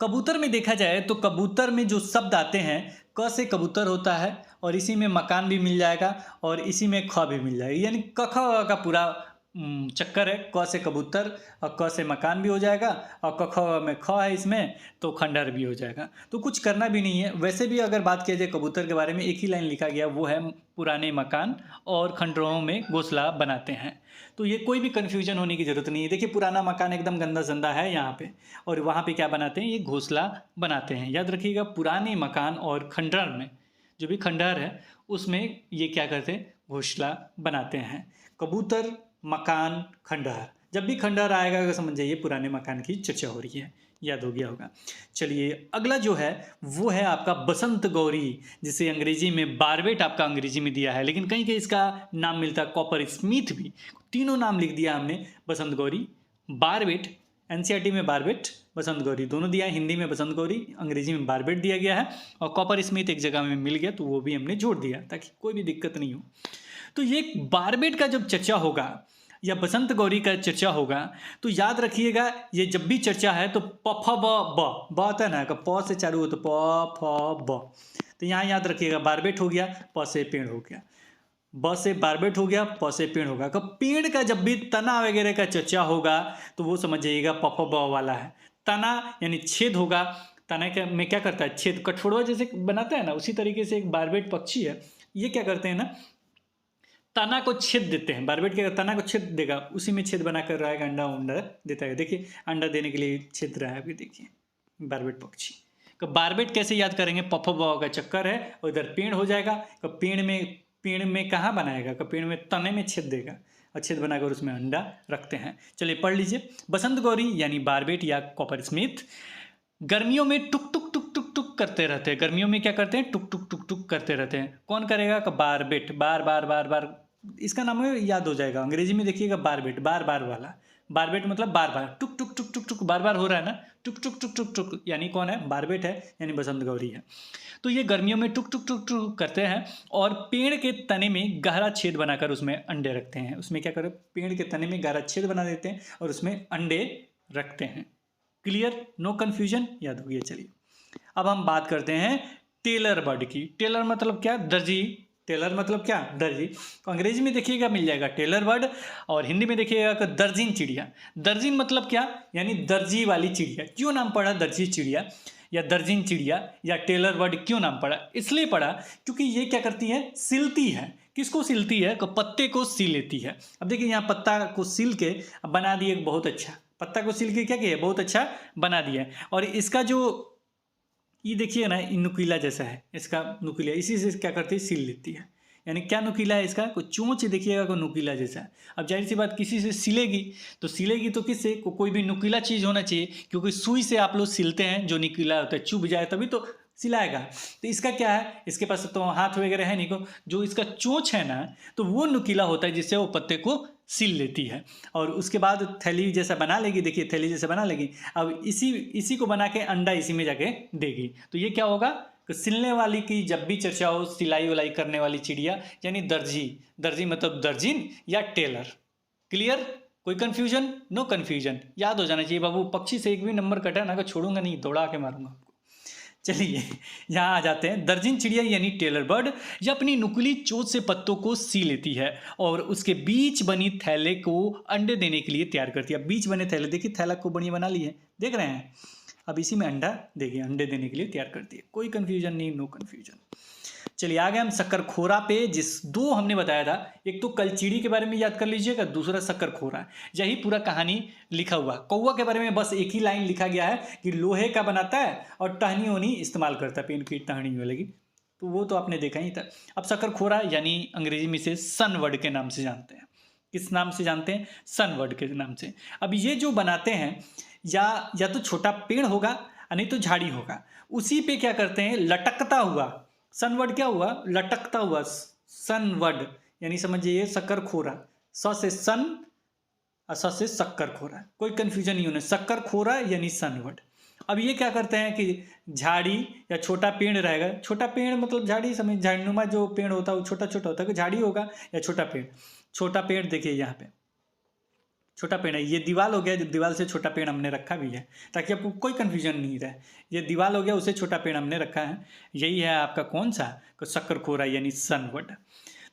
कबूतर में देखा जाए तो कबूतर में जो शब्द आते हैं, क से कबूतर होता है, और इसी में मकान भी मिल जाएगा, और इसी में ख भी मिल जाएगा, यानी क ख का पूरा चक्कर है। क से कबूतर और क से मकान भी हो जाएगा, और क ख में ख है इसमें, तो खंडहर भी हो जाएगा। तो कुछ करना भी नहीं है। वैसे भी अगर बात किया जाए कबूतर के बारे में, एक ही लाइन लिखा गया, वो है पुराने मकान और खंडहरों में घोंसला बनाते हैं। तो ये कोई भी कन्फ्यूजन होने की ज़रूरत नहीं है। देखिए पुराना मकान एकदम गंदा संदा है यहाँ पे, और वहाँ पे क्या बनाते हैं? ये घोंसला बनाते हैं। याद रखिएगा, पुराने मकान और खंडहर में, जो भी खंडहर है उसमें ये क्या करते हैं? घोंसला बनाते हैं। कबूतर, मकान, खंडहर। जब भी खंडहर आएगा तो समझ जाइए पुराने मकान की चर्चा हो रही है। याद हो गया होगा। चलिए अगला जो है वो है आपका बसंत गौरी, जिसे अंग्रेजी में बारबेट आपका अंग्रेजी में दिया है, लेकिन कहीं कहीं इसका नाम मिलता है कॉपर स्मिथ भी। तीनों नाम लिख दिया हमने, बसंत गौरी, बारबेट। एनसीईआरटी में बारबेट, बसंत गौरी दोनों दिया है। हिंदी में बसंत गौरी, अंग्रेजी में बारबेट दिया गया है, और कॉपर स्मिथ एक जगह में मिल गया तो वो भी हमने जोड़ दिया ताकि कोई भी दिक्कत नहीं हो। तो ये बारबेट का जब चर्चा होगा या बसंत गौरी का चर्चा होगा, तो याद रखिएगा, ये जब भी चर्चा है तो प फ ब आता है ना, प से चालू हो तो प फ ब। तो यहाँ याद रखिएगा, बारबेट हो गया, प से पेड़ हो गया, ब से बारबेट हो गया, प से पेड़ होगा। कब पेड़ का जब भी तना वगैरह का चर्चा होगा तो वो समझ जाइएगा प फ ब वाला है। तना यानी छेद होगा। तना के में क्या करता है? छेद। कठफोड़वा जैसे बनाता है ना, उसी तरीके से एक बारबेट पक्षी है। ये क्या करते हैं ना, तना को छेद देते हैं। बारबेट के तना को छेद देगा, उसी में छेद बना कर रहेगा, अंडा उंडा देता है। देखिए अंडा देने के लिए छेद रहा है अभी, देखिए बारबेट पक्षी। तो बारबेट कैसे याद करेंगे? पफ का चक्कर है, और इधर पेड़ हो जाएगा। तो पेड़ में कहाँ बनाएगा? तो पेड़ में तने में छेद देगा, और छेद बनाकर उसमें अंडा रखते हैं। चलिए पढ़ लीजिए। बसंत गौरी यानी बारबेट या कॉपर स्मिथ गर्मियों में टुक टुक टुक टुक टुक करते रहते हैं। गर्मियों में क्या करते हैं? टुक टुक टुक टुक करते रहते हैं। कौन करेगा? का बारबेट। बार बार बार बार, इसका नाम है, याद हो जाएगा। अंग्रेजी में देखिएगा बारबेट, बार बार वाला। बारबेट मतलब बार बार, टुक टुक टुक टुक टुक बार बार हो रहा है ना, टुक टुक टुक टुक टुक, यानी कौन है? बारबेट है, यानी बसंत गौरी है। तो ये गर्मियों में टुक टुक टुक टुक करते हैं, और पेड़ के तने में गहरा छेद बनाकर उसमें अंडे रखते हैं। उसमें क्या करें? पेड़ के तने में गहरा छेद बना देते हैं और उसमें अंडे रखते हैं। क्लियर? No confusion? याद हो गया। चलिए अब हम बात करते हैं टेलर बर्ड की। टेलर मतलब क्या? दर्जी। टेलर मतलब क्या? दर्जी। तो अंग्रेजी में देखिएगा मिल जाएगा टेलर बर्ड, और हिंदी में देखिएगा कि दर्जिन चिड़िया। दर्जिन मतलब क्या? यानी दर्जी वाली चिड़िया। क्यों नाम पड़ा दर्जी चिड़िया या दर्जिन चिड़िया या टेलर बर्ड? क्यों नाम पड़ा? इसलिए पड़ा क्योंकि ये क्या करती है? सिलती है। किसको सिलती है? पत्ते को सिल लेती है। अब देखिए यहाँ पत्ता को सिल के बना दिए बहुत अच्छा। पत्ता को सिल के क्या किया? बहुत अच्छा बना दिया। और इसका जो ये देखिए ना, नुकीला जैसा है, इसका नुकीला, इसी से क्या करती है? सिल लेती है। यानी क्या नुकीला है इसका? कोई चोंच देखिएगा को नुकीला जैसा है। अब जाहिर सी बात, किसी से सिलेगी तो किससे? कोई भी नुकीला चीज़ होना चाहिए, क्योंकि सुई से आप लोग सिलते हैं, जो नुकीला होता है चुभ जाए तभी तो सिलाएगा। तो इसका क्या है? इसके पास तो हाथ वगैरह है नहीं को, जो इसका चोंच है ना, तो वो नुकीला होता है, जिससे वो पत्ते को सिल लेती है, और उसके बाद थैली जैसा बना लेगी। देखिए थैली जैसा बना लेगी। अब इसी को बना के अंडा इसी में जाके देगी। तो ये क्या होगा? कि सिलने वाली की जब भी चर्चा हो, सिलाई उलाई करने वाली चिड़िया, यानी दर्जी। दर्जी मतलब दर्जिन या टेलर। क्लियर? कोई कंफ्यूजन? No confusion. याद हो जाना चाहिए बाबू। पक्षी से एक भी नंबर कटा ना, छोड़ूंगा नहीं, दौड़ा के मारूंगा आपको। चलिए यहाँ आ जाते हैं। दर्जन चिड़िया यानी टेलर बर्ड यह अपनी नुकीली चोंच से पत्तों को सी लेती है और उसके बीच बनी थैले को अंडे देने के लिए तैयार करती है। बीच बने थैले, देखिए थैला को बढ़िया बना ली है, देख रहे हैं। अब इसी में अंडा देखिए अंडे देने के लिए तैयार करती है। कोई कन्फ्यूजन नहीं, नो कन्फ्यूजन। चलिए आ गए हम शक्करखोरा पे। दो हमने बताया था, एक तो कलचीड़ी के बारे में याद कर लीजिएगा, दूसरा शक्करखोरा। यही पूरा कहानी लिखा हुआ। कौवा के बारे में बस एक ही लाइन लिखा गया है कि लोहे का बनाता है और टहनी वहनी इस्तेमाल करता है, पेन की टहनी में लगी, तो वो तो आपने देखा ही था। अब शक्करखोरा यानी अंग्रेजी में इसे सनवर्ड के नाम से जानते हैं। किस नाम से जानते हैं? सनवर्ड के नाम से। अब ये जो बनाते हैं या तो छोटा पेड़ होगा नहीं तो झाड़ी होगा, उसी पे क्या करते हैं, लटकता हुआ। सनवर्ड क्या हुआ? लटकता हुआ। सनवर्ड यानी समझिए शक्करखोरा। स से सन और स से शक्करखोरा। कोई कंफ्यूजन नहीं होना, शक्करखोरा यानी सनवर्ड। अब ये क्या करते हैं कि झाड़ी या छोटा पेड़ रहेगा, छोटा पेड़ मतलब झाड़ी समझ, झाड़ीनुमा जो पेड़ होता है वो छोटा छोटा होता है, झाड़ी होगा या छोटा पेड़। छोटा पेड़ देखिए यहाँ पे छोटा पेड़ है, ये दीवार हो गया, जो दीवार से छोटा पेड़ हमने रखा भी है ताकि आपको कोई कन्फ्यूजन नहीं रहे। ये दीवार हो गया, उसे छोटा पेड़ हमने रखा है। यही है आपका कौन सा? शक्करखोरा यानी सनवर्ड।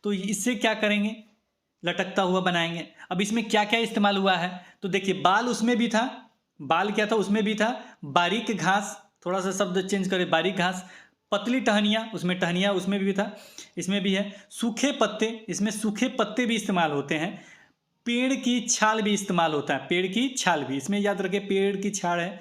तो इससे क्या करेंगे? लटकता हुआ बनाएंगे। अब इसमें क्या क्या इस्तेमाल हुआ है तो देखिए, बाल उसमें भी था। बाल क्या था? उसमें भी था। बारीक घास, थोड़ा सा शब्द चेंज करें, बारीक घास। पतली टहनियाँ, उसमें टहनियाँ उसमें भी था, इसमें भी है। सूखे पत्ते, इसमें सूखे पत्ते भी इस्तेमाल होते हैं। पेड़ की छाल भी इस्तेमाल होता है, पेड़ की छाल भी, इसमें याद रखें पेड़ की छाल है,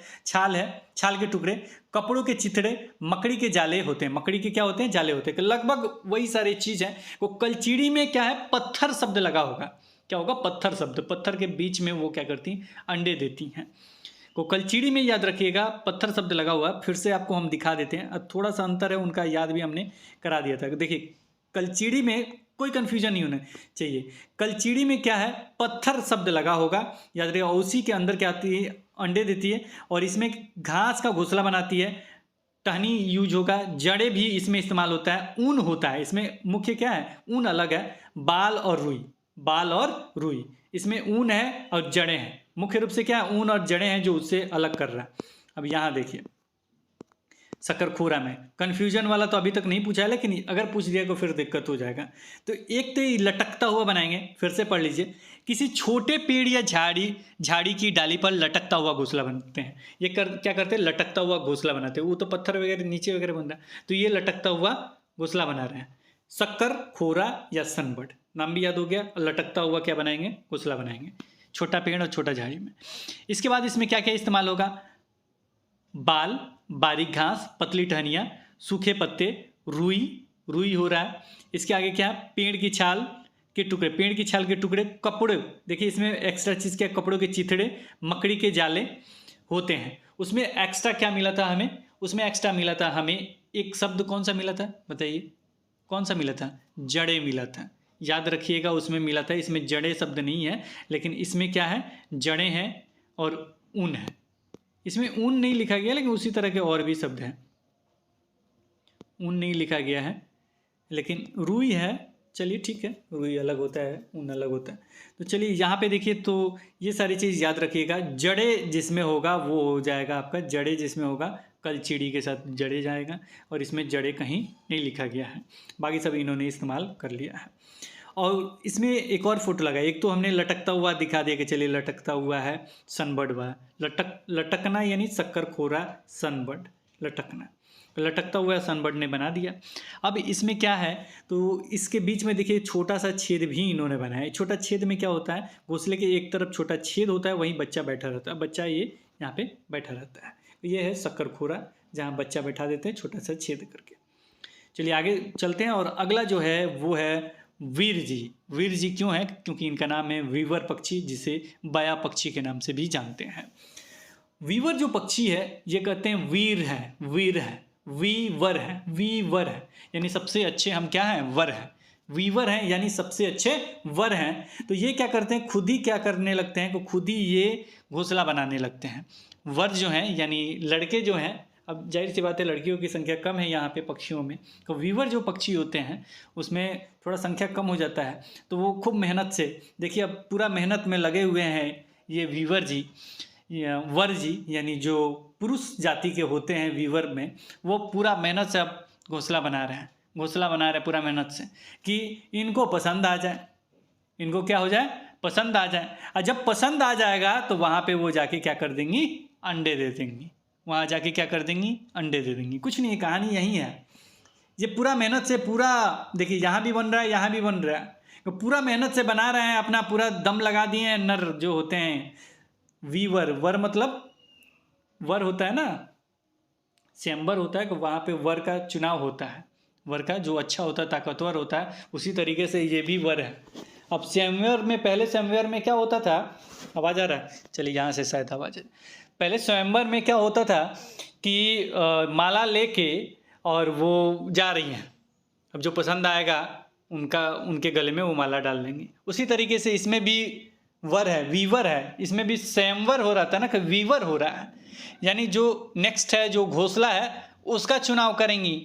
छाल के टुकड़े। कपड़ों के चिथड़े, मकड़ी के जाले होते हैं। मकड़ी के क्या होते हैं? जाले होते हैं। लगभग वही सारी चीज़ है। वो कलचीड़ी में क्या है? पत्थर शब्द लगा होगा। क्या होगा? पत्थर शब्द। पत्थर के बीच में वो क्या करती हैं? अंडे देती हैं। तो कलचीड़ी में याद रखिएगा पत्थर शब्द लगा हुआ। फिर से आपको हम दिखा देते हैं, अब थोड़ा सा अंतर है, उनका याद भी हमने करा दिया था। देखिए कलचीड़ी में कोई कंफ्यूजन नहीं होना चाहिए। कलचीड़ी में क्या है? पत्थर शब्द लगा होगा, याद रखिएगा। उसी के अंदर क्या आती है? अंडे देती है और इसमें घास का घोंसला बनाती है। टहनी यूज होगा, जड़े भी इसमें इस्तेमाल होता है। ऊन होता है इसमें, मुख्य क्या है? ऊन अलग है। बाल और रुई, बाल और रुई, इसमें ऊन है और जड़ें हैं। मुख्य रूप से क्या है? ऊन और जड़ें हैं जो उससे अलग कर रहा है। अब यहाँ देखिए शक्करखोरा में कन्फ्यूजन वाला तो अभी तक नहीं पूछा है, लेकिन अगर पूछ दिया तो फिर दिक्कत हो जाएगा। तो एक तो ये लटकता हुआ बनाएंगे, फिर से पढ़ लीजिए। किसी छोटे पेड़ या झाड़ी की डाली पर लटकता हुआ घोंसला बनाते हैं। ये क्या करते हैं? लटकता हुआ घोंसला बनाते हैं। वो तो पत्थर वगैरह नीचे वगैरह बन रहा है, तो ये लटकता हुआ घोंसला बना रहे हैं। शक्करखोरा या सनबर्ड नाम भी याद हो गया। और लटकता हुआ क्या बनाएंगे? घोंसला बनाएंगे, छोटा पेड़ और छोटा झाड़ी में। इसके बाद इसमें क्या क्या इस्तेमाल होगा? बाल, बारीक घास, पतली टहनियाँ, सूखे पत्ते, रुई हो रहा है। इसके आगे क्या? पेड़ की छाल के टुकड़े, पेड़ की छाल के टुकड़े। कपड़े, देखिए इसमें एक्स्ट्रा चीज़ क्या? कपड़ों के चिथड़े, मकड़ी के जाले होते हैं। उसमें एक्स्ट्रा क्या मिला था हमें? उसमें एक्स्ट्रा मिला था हमें एक शब्द, कौन सा मिला था बताइए? कौन सा मिला था? जड़े मिला था। याद रखिएगा उसमें मिला था। इसमें जड़े शब्द नहीं है, लेकिन इसमें क्या है? जड़े हैं और ऊन है। इसमें ऊन नहीं लिखा गया, लेकिन उसी तरह के और भी शब्द हैं। ऊन नहीं लिखा गया है, लेकिन रुई है। चलिए ठीक है, रुई अलग होता है, ऊन अलग होता है। तो चलिए यहाँ पे देखिए, तो ये सारी चीज़ याद रखिएगा। जड़े जिसमें होगा वो हो जाएगा आपका, जड़े जिसमें होगा कलचीड़ी के साथ जड़े जाएगा, और इसमें जड़े कहीं नहीं लिखा गया है। बाकी सब इन्होंने इस्तेमाल कर लिया है। और इसमें एक और फोटो लगा, एक तो हमने लटकता हुआ दिखा दिया कि चलिए लटकता हुआ है, सनबर्ड हुआ। लटकना यानी शक्करखोरा, सनबर्ड, लटकना। लटकता हुआ सनबर्ड ने बना दिया। अब इसमें क्या है? तो इसके बीच में देखिए छोटा सा छेद भी इन्होंने बनाया। छोटा छेद में क्या होता है? घोंसले के एक तरफ छोटा छेद होता है, वहीं बच्चा बैठा रहता है। बच्चा ये यहाँ पे बैठा रहता है। ये है शक्करखोरा, जहाँ बच्चा बैठा देते हैं छोटा सा छेद करके। चलिए आगे चलते हैं। और अगला जो है वो है वीर जी। वीर जी क्यों है? क्योंकि इनका नाम है वीवर पक्षी, जिसे बया पक्षी के नाम से भी जानते हैं। वीवर जो पक्षी है ये कहते हैं वीर है, वीर है, वीवर है, वीवर है, यानी सबसे अच्छे हम क्या हैं? वर हैं। वीवर हैं यानी सबसे अच्छे वर हैं। तो ये क्या करते हैं? खुद ही क्या करने लगते हैं? तो खुद ही ये घोंसला बनाने लगते हैं। वर जो हैं यानी लड़के जो हैं, अब जाहिर सी बात है लड़कियों की संख्या कम है यहाँ पे पक्षियों में, तो वीवर जो पक्षी होते हैं उसमें थोड़ा संख्या कम हो जाता है। तो वो खूब मेहनत से, देखिए अब पूरा मेहनत में लगे हुए हैं ये वीवर जी। वर जी यानी जो पुरुष जाति के होते हैं वीवर में, वो पूरा मेहनत से अब घोंसला बना रहे हैं, घोंसला बना रहे हैं पूरा मेहनत से कि इनको पसंद आ जाए, इनको क्या हो जाए, पसंद आ जाए। और जब पसंद आ जाएगा तो वहाँ पे वो जाके क्या कर देंगी, अंडे दे देंगी, वहाँ जाके क्या कर देंगी, अंडे दे देंगी। कुछ नहीं, कहानी यही है। ये पूरा मेहनत से, पूरा देखिए यहाँ भी बन रहा है, यहाँ भी बन रहा है, तो पूरा मेहनत से बना रहे हैं, अपना पूरा दम लगा दिए हैं। नर जो होते हैं वीवर, वर मतलब वर होता है ना, स्वयंवर होता है, कि वहाँ पे वर का चुनाव होता है, वर का जो अच्छा होता है, ताकतवर होता है, उसी तरीके से ये भी वर है। अब स्वयंवर में, पहले स्वयंवर में क्या होता था, आवाज़ आ रहा है, चलिए यहाँ से शायद आवाज़, पहले स्वयंवर में क्या होता था कि माला लेके और वो जा रही हैं, अब जो पसंद आएगा उनका, उनके गले में वो माला डाल देंगे। उसी तरीके से इसमें भी वर है, वीवर है, इसमें भी स्वयंवर हो रहा था ना, कि वीवर हो रहा है, यानी जो नेक्स्ट है, जो घोंसला है उसका चुनाव करेंगी,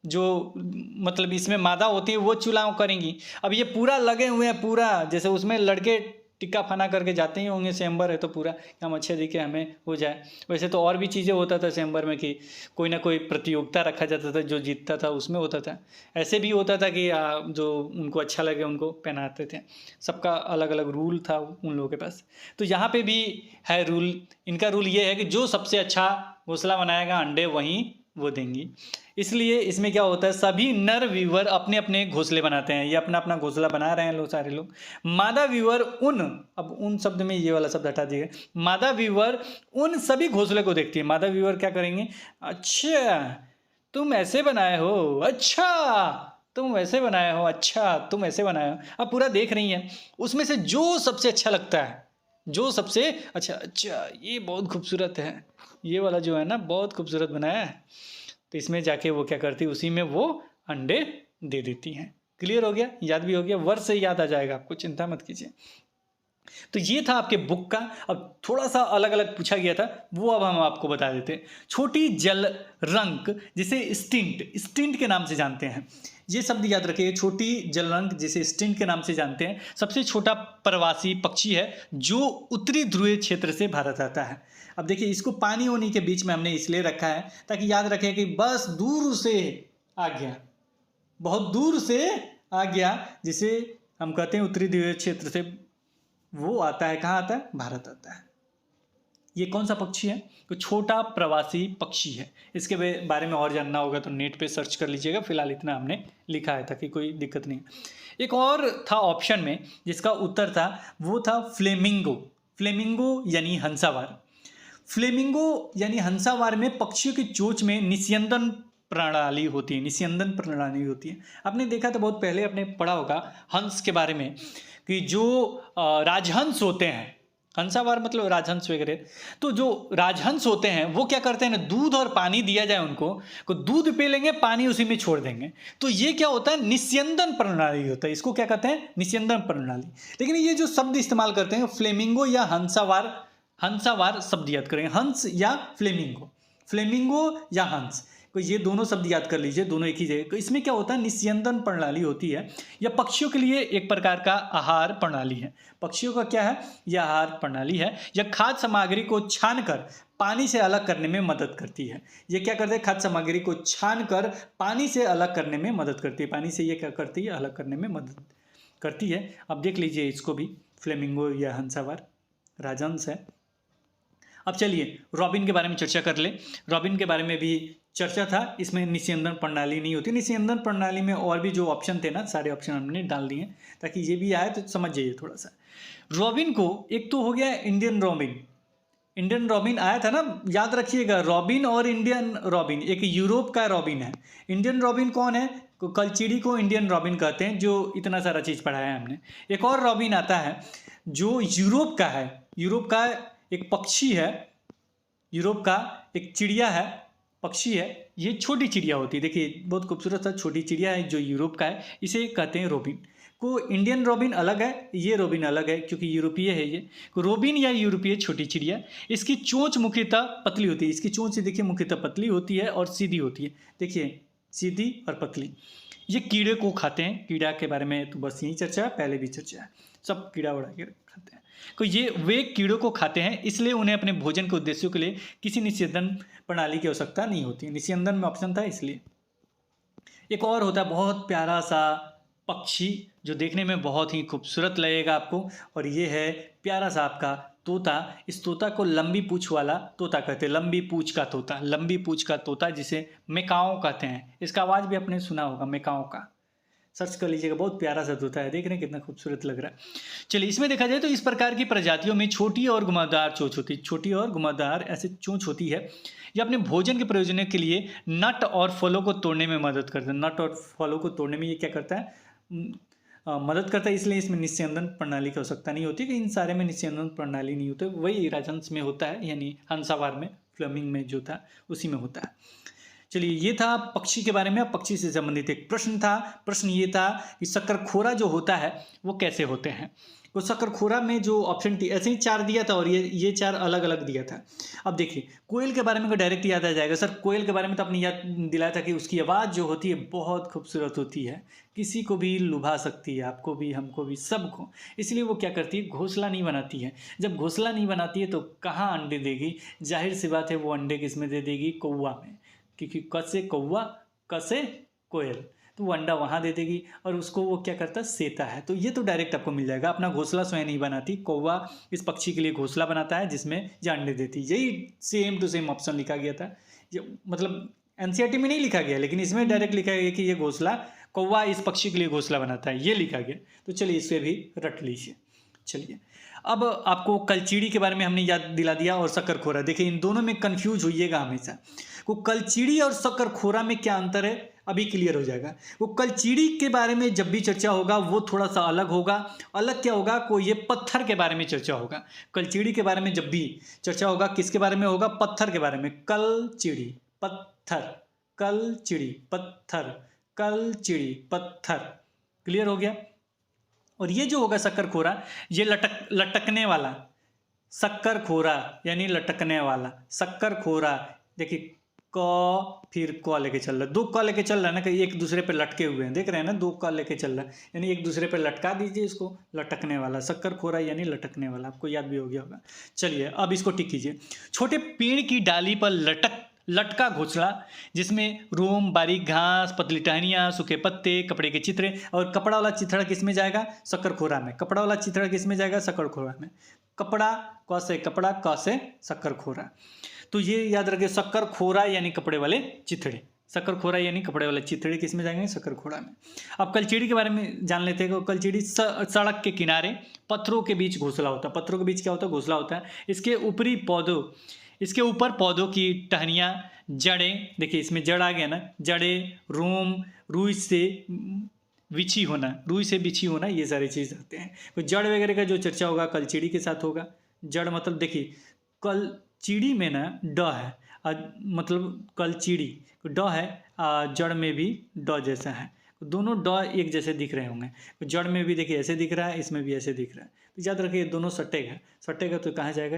जो मतलब इसमें मादा होती है वो चुनाव करेंगी। अब ये पूरा लगे हुए हैं, पूरा जैसे उसमें लड़के टिक्का फाना करके जाते ही होंगे, स्वयंवर है तो पूरा हम अच्छे दिखे, हमें हो जाए। वैसे तो और भी चीज़ें होता था स्वयंवर में कि कोई ना कोई प्रतियोगिता रखा जाता था, जो जीतता था उसमें होता था। ऐसे भी होता था कि जो उनको अच्छा लगे उनको पहनाते थे, सबका अलग अलग रूल था उन लोगों के पास। तो यहाँ पे भी है रूल, इनका रूल ये है कि जो सबसे अच्छा घोंसला बनाएगा अंडे वहीं वो देंगी। इसलिए इसमें क्या होता है, सभी नर वीवर अपने अपने घोंसले बनाते हैं, ये अपना अपना घोंसला बना रहे हैं लोग, सारे लोग। मादा वीवर उन, अब उन शब्द में ये वाला शब्द हटा दिए, मादा वीवर उन सभी घोंसले को देखती है। मादा वीवर क्या करेंगे, अच्छा तुम ऐसे बनाए हो, अच्छा तुम वैसे बनाए हो, अच्छा तुम ऐसे बनाए हो, अब पूरा देख रही हैं। उसमें से जो सबसे अच्छा लगता है, जो सबसे अच्छा ये बहुत खूबसूरत है, ये वाला जो है ना बहुत खूबसूरत बनाया है, तो इसमें जाके वो क्या करती है, उसी में वो अंडे दे देती हैं। क्लियर हो गया, याद भी हो गया, वर्ड से याद आ जाएगा आपको, चिंता मत कीजिए। तो ये था आपके बुक का। अब थोड़ा सा अलग अलग पूछा गया था, वो अब हम आपको बता देते हैं। छोटी जल रंक जिसे स्टिंट, स्टिंट के नाम से जानते हैं, ये शब्द याद रखिए, छोटी जलरंक जिसे स्टिंट के नाम से जानते हैं, सबसे छोटा प्रवासी पक्षी है जो उत्तरी ध्रुवीय क्षेत्र से भारत आता है। अब देखिए, इसको पानी वानी के बीच में हमने इसलिए रखा है ताकि याद रखें कि बस दूर से आ गया, बहुत दूर से आ गया, जिसे हम कहते हैं उत्तरी ध्रुवीय क्षेत्र से वो आता है, कहाँ आता है, भारत आता है। ये कौन सा पक्षी है, तो छोटा प्रवासी पक्षी है। इसके बारे में और जानना होगा तो नेट पे सर्च कर लीजिएगा, फिलहाल इतना हमने लिखा है ताकि कोई दिक्कत नहीं। एक और था ऑप्शन में जिसका उत्तर था, वो था फ्लेमिंगो। फ्लेमिंगो यानी हंसावार। फ्लेमिंगो यानी हंसावार में पक्षियों की चोंच में निस्यंदन प्रणाली होती है, निस्यंदन प्रणाली होती है। आपने देखा था बहुत पहले, आपने पढ़ा होगा हंस के बारे में कि जो राजहंस होते हैं, हंसावार मतलब राजहंस वगैरह, तो जो राजहंस होते हैं वो क्या करते हैं ना, दूध और पानी दिया जाए उनको, को दूध पी लेंगे, पानी उसी में छोड़ देंगे, तो ये क्या होता है, निस्यंदन प्रणाली होता है। इसको क्या कहते हैं, निस्यंदन प्रणाली। लेकिन ये जो शब्द इस्तेमाल करते हैं फ्लेमिंगो या हंसावार, हंसावार शब्द याद करें, हंस या फ्लेमिंगो, फ्लेमिंगो या हंस, तो ये दोनों शब्द याद कर लीजिए, दोनों एक ही जगह। तो इसमें क्या होता है, निस्यंदन प्रणाली होती है, यह पक्षियों के लिए एक प्रकार का आहार प्रणाली है। पक्षियों का क्या है, यह आहार प्रणाली है। यह खाद्य सामग्री को छानकर पानी से अलग करने में मदद करती है। ये क्या करते हैं, खाद्य सामग्री को छानकर पानी से अलग करने में मदद करती है, पानी से ये क्या करती है, अलग करने में मदद करती है। अब देख लीजिए इसको भी, फ्लेमिंगो या हंसावार राजहंस है। अब चलिए रॉबिन के बारे में चर्चा कर ले। रॉबिन के बारे में भी चर्चा था, इसमें निस्यंदन प्रणाली नहीं होती। निस्यंदन प्रणाली में और भी जो ऑप्शन थे ना, सारे ऑप्शन हमने डाल दिए ताकि ये भी आए तो समझ जाइए थोड़ा सा। रॉबिन को एक तो हो गया इंडियन रॉबिन, इंडियन रॉबिन आया था ना, याद रखिएगा, रॉबिन और इंडियन रॉबिन, एक यूरोप का रॉबिन है। इंडियन रॉबिन कौन है, कलचीड़ी को इंडियन रॉबिन कहते हैं, जो इतना सारा चीज़ पढ़ाया है हमने। एक और रॉबिन आता है जो यूरोप का है, यूरोप का एक पक्षी है, यूरोप का एक चिड़िया है, पक्षी है, ये छोटी चिड़िया होती है। देखिए बहुत खूबसूरत सा छोटी चिड़िया है जो यूरोप का है, इसे कहते हैं रोबिन। को इंडियन रोबिन अलग है, ये रोबिन अलग है क्योंकि यूरोपीय है ये। रोबिन या यूरोपीय छोटी चिड़िया, इसकी चोंच मुख्यतः पतली होती है, इसकी चोंच देखिए मुख्यतः पतली होती है और सीधी होती है, देखिए सीधी और पतली। ये कीड़े को खाते हैं, कीड़ा के बारे में तो बस यही चर्चा है, पहले भी चर्चा है, सब कीड़ा उड़ा के खाते हैं। तो ये वे कीड़ों को खाते हैं, इसलिए उन्हें अपने भोजन के उद्देश्यों के लिए किसी निस्यंदन प्रणाली की आवश्यकता नहीं होती। निस्यंदन में ऑप्शन था इसलिए। एक और होता है बहुत प्यारा सा पक्षी जो देखने में बहुत ही खूबसूरत लगेगा आपको, और ये है प्यारा सा आपका तोता। इस तोता को लंबी पूंछ वाला तोता कहते हैं, लंबी पूंछ का तोता, लंबी पूंछ का तोता जिसे मेकाओ कहते हैं। इसका आवाज़ भी आपने सुना होगा मेकाओ का, सर्च कर लीजिएगा। बहुत प्यारा सा तोता है, देख रहे हैं कितना खूबसूरत लग रहा है। चलिए इसमें देखा जाए तो इस प्रकार की प्रजातियों में छोटी और घुमावदार चोंच होती है, छोटी और घुमावदार ऐसे चोंच होती है। ये अपने भोजन के प्रयोजनों के लिए नट और फलों को तोड़ने में मदद करता है। नट और फलों को तोड़ने में ये क्या करता है, मदद करता है, इसलिए इसमें निस्यंदन प्रणाली की आवश्यकता नहीं होती। कि इन सारे में निस्यंदन प्रणाली नहीं होते, वही राजहंस में होता है, यानी हंसावार में, फ्लेमिंग में जो था उसी में होता है। चलिए ये था पक्षी के बारे में। अब पक्षी से संबंधित एक प्रश्न था। प्रश्न ये था कि शक्करखोरा जो होता है वो कैसे होते हैं। तो शक्करखोरा में जो ऑप्शन ऐसे ही 4 दिया था और ये 4 अलग अलग दिया था। अब देखिए कोयल के बारे में डायरेक्ट याद आ जाएगा। सर कोयल के बारे में तो आपने याद दिलाया था कि उसकी आवाज़ जो होती है बहुत खूबसूरत होती है, किसी को भी लुभा सकती है, आपको भी, हमको भी, सबको। इसलिए वो क्या करती है, घोंसला नहीं बनाती है। जब घोंसला नहीं बनाती है तो कहाँ अंडे देगी, जाहिर सी बात है वो अंडे किस में दे देगी, कौवा में, क्योंकि क से कौवा, क से कोयल, तो वो अंडा वहाँ दे देगी और उसको वो क्या करता है, सेता है। तो ये तो डायरेक्ट आपको मिल जाएगा। अपना घोंसला स्वयं नहीं बनाती, कौवा इस पक्षी के लिए घोंसला बनाता है जिसमें ये अंडे देती। यही सेम टू सेम ऑप्शन लिखा गया था, ये मतलब एनसीईआरटी में नहीं लिखा गया, लेकिन इसमें डायरेक्ट लिखा गया कि ये घोंसला, कौवा इस पक्षी के लिए घोंसला बनाता है, ये लिखा गया। तो चलिए इसे भी रट लीजिए। चलिए अब आपको कलचीड़ी के बारे में हमने याद दिला दिया और शक्करखोरा। देखिए इन दोनों में कंफ्यूज होइएगा हमेशा। वो कलचीड़ी और शक्करखोरा में क्या अंतर है अभी क्लियर हो जाएगा। वो कलचीड़ी के बारे में जब भी चर्चा होगा वो थोड़ा सा अलग होगा। अलग क्या होगा, कोई ये पत्थर के बारे में चर्चा होगा। कलचीड़ी के बारे में जब भी चर्चा होगा किसके बारे में होगा, पत्थर के बारे में। कलचीड़ी पत्थर, कलचीड़ी पत्थर, कलचीड़ी पत्थर, क्लियर हो गया। और ये जो होगा शक्करखोरा, ये लटकने वाला, शक्करखोरा यानी लटकने वाला, शक्करखोरा। देखिए क फिर क लेके चल रहा है, 2 क लेके चल रहा है ना, कि एक दूसरे पे लटके हुए हैं, देख रहे हैं ना, 2 क लेके चल रहा है, यानी एक दूसरे पे लटका दीजिए इसको, लटकने वाला, शक्करखोरा यानी लटकने वाला, आपको याद भी हो गया होगा। चलिए अब इसको टिक कीजिए। छोटे पेड़ की डाली पर लटका घोंसला जिसमें रोम, बारीक घास, पतली टहनियाँ, सूखे पत्ते, कपड़े के चित्रे। और कपड़ा वाला चिथड़ा किस में जाएगा, शक्करखोरा में। कपड़ा वाला चिथड़ा किस में जाएगा, शक्करखोरा में। कपड़ा, क से कपड़ा, क से शक्करखोरा। तो ये याद रखिए, शक्करखोरा यानी कपड़े वाले चिथड़े, शक्करखोरा यानी कपड़े वाले चिथड़े किस में जाएंगे, शक्करखोरा में। अब कलचीड़ी के बारे में जान लेते हैं। कलचीड़ी सड़क के किनारे पत्थरों के बीच घोंसला होता है। पत्थरों के बीच क्या होता है, घोंसला होता है। इसके ऊपर पौधों की टहनियाँ, जड़ें, देखिए इसमें जड़ आ गया ना, जड़ें, रोम, रुई से बिछी होना, ये सारी चीज़ आते हैं। तो जड़ वगैरह का जो चर्चा होगा कलचीड़ी के साथ होगा। जड़ मतलब देखिए कलचीड़ी में ना ड है, मतलब कलचीड़ी ड है, जड़ में भी ड जैसा है, दोनों ड एक जैसे दिख रहे होंगे। तो जड़ में भी देखिए ऐसे दिख रहा है, इसमें भी ऐसे दिख रहा है। तो याद रखिए दोनों सटेगा तो कहाँ जाएगा,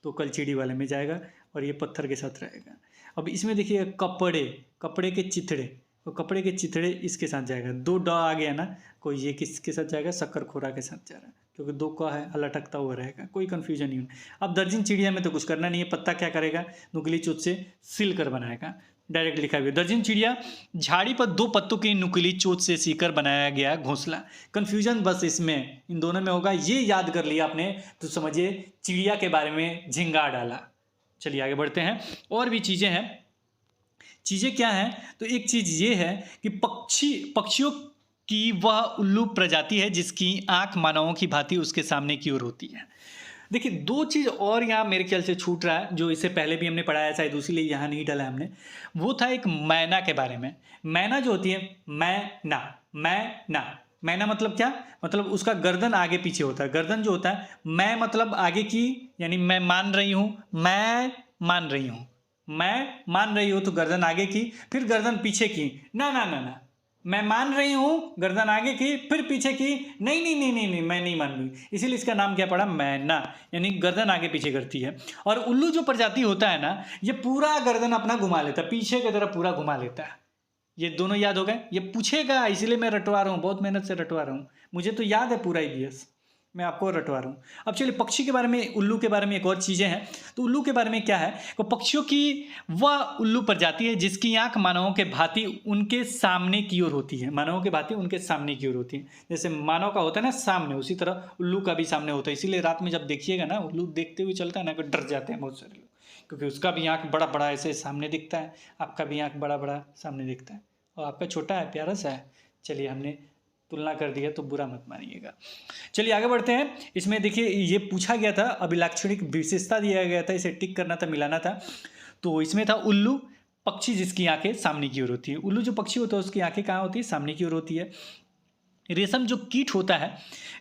तो कलचीड़ी वाले में जाएगा और ये पत्थर के साथ रहेगा। अब इसमें देखिए कपड़े के चिथड़े, तो कपड़े के चिथड़े इसके साथ जाएगा। 2 ड आ गया ना, कोई ये किसके साथ जाएगा, शक्करखोरा के साथ जा रहा है, क्योंकि 2 क है, लटकता हुआ रहेगा, कोई कन्फ्यूजन नहीं होना। अब दर्जन चिड़िया में तो कुछ करना नहीं है। पत्ता क्या करेगा, नुकीली चोंच से सिल कर बनाएगा, डायरेक्ट लिखा हुआ। दर्जन चिड़िया झाड़ी पर 2 पत्तों की नुकीली चोंच से सीकर बनाया गया घोंसला। कन्फ्यूजन बस इसमें इन दोनों में होगा, ये याद कर लिया आपने तो समझिए चिड़िया के बारे में झिंगा डाला। चलिए आगे बढ़ते हैं, और भी चीज़ें हैं। चीज़ें क्या हैं, तो एक चीज़ ये है कि पक्षियों की वह उल्लू प्रजाति है जिसकी आंख मानवों की भांति उसके सामने की ओर होती है। देखिए 2 चीज़ और यहाँ मेरे ख्याल से छूट रहा है, जो इससे पहले भी हमने पढ़ाया, शायद इसीलिए यहाँ नहीं डाला हमने। वो था एक मैना के बारे में। मैना जो होती है, मैना मतलब क्या, मतलब उसका गर्दन आगे पीछे होता है। गर्दन जो होता है, मैं मतलब आगे की, यानी मैं मान रही हूँ, मैं मान रही हूँ तो गर्दन आगे की, फिर गर्दन पीछे की। ना, मैं मान रही हूँ, गर्दन आगे की, फिर पीछे की। नहीं, मैं नहीं मान रही। इसीलिए इसका नाम क्या पड़ा, मैना, यानी गर्दन आगे पीछे करती है। और उल्लू जो प्रजाति होता है ना, ये पूरा गर्दन अपना घुमा लेता है, पीछे की तरफ पूरा घुमा लेता है। ये दोनों याद हो गए। ये पूछेगा, इसीलिए मैं रटवा रहा हूँ, बहुत मेहनत से रटवा रहा हूँ, मुझे तो याद है पूरा EVS। मैं आपको रटवा रहा हूँ। अब चलिए पक्षी के बारे में, उल्लू के बारे में एक और चीज़ें हैं। तो उल्लू के बारे में क्या है, तो पक्षियों की वह उल्लू प्रजाति है जिसकी आंख मानवों के भांति उनके सामने की ओर होती है। मानवों के भांति उनके सामने की ओर होती है। जैसे मानव का होता है ना सामने, उसी तरह उल्लू का भी सामने होता है। इसीलिए रात में जब देखिएगा ना, उल्लू देखते हुए चलता है ना, डर जाते हैं बहुत सारे लोग, क्योंकि उसका भी आँख बड़ा बड़ा ऐसे सामने दिखता है, आपका भी आँख बड़ा बड़ा सामने दिखता है, और आपका छोटा है, प्यारा सा है। चलिए हमने तुलना कर दिया तो बुरा मत मानिएगा। चलिए आगे बढ़ते हैं। इसमें देखिए ये पूछा गया था, अभिलाक्षणिक विशेषता दिया गया था, इसे टिक करना था, मिलाना था। तो इसमें था उल्लू पक्षी जिसकी आंखें सामने की ओर होती है। उल्लू जो पक्षी होता है उसकी आंखें कहाँ होती है, सामने की ओर होती है। रेशम जो कीट होता है,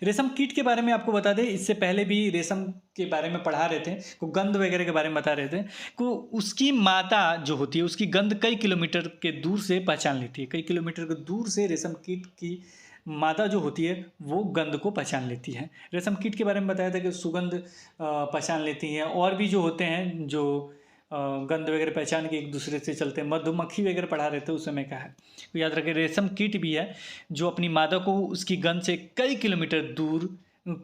रेशम कीट के बारे में आपको बता दें, इससे पहले भी रेशम के बारे में पढ़ा रहे थे, को गंध वगैरह के बारे में बता रहे थे, को उसकी मादा जो होती है उसकी गंध कई किलोमीटर के दूर से पहचान लेती है। कई किलोमीटर के दूर से रेशम कीट की मादा जो होती है वो गंध को पहचान लेती है। रेशम कीट के बारे में बताया था कि सुगंध पहचान लेती हैं, और भी जो होते हैं जो गंध वगैरह पहचान के एक दूसरे से चलते हैं। मधुमक्खी वगैरह पढ़ा रहे थे उस समय का है, तो याद रखें रेशम कीट भी है जो अपनी मादा को उसकी गंध से कई किलोमीटर दूर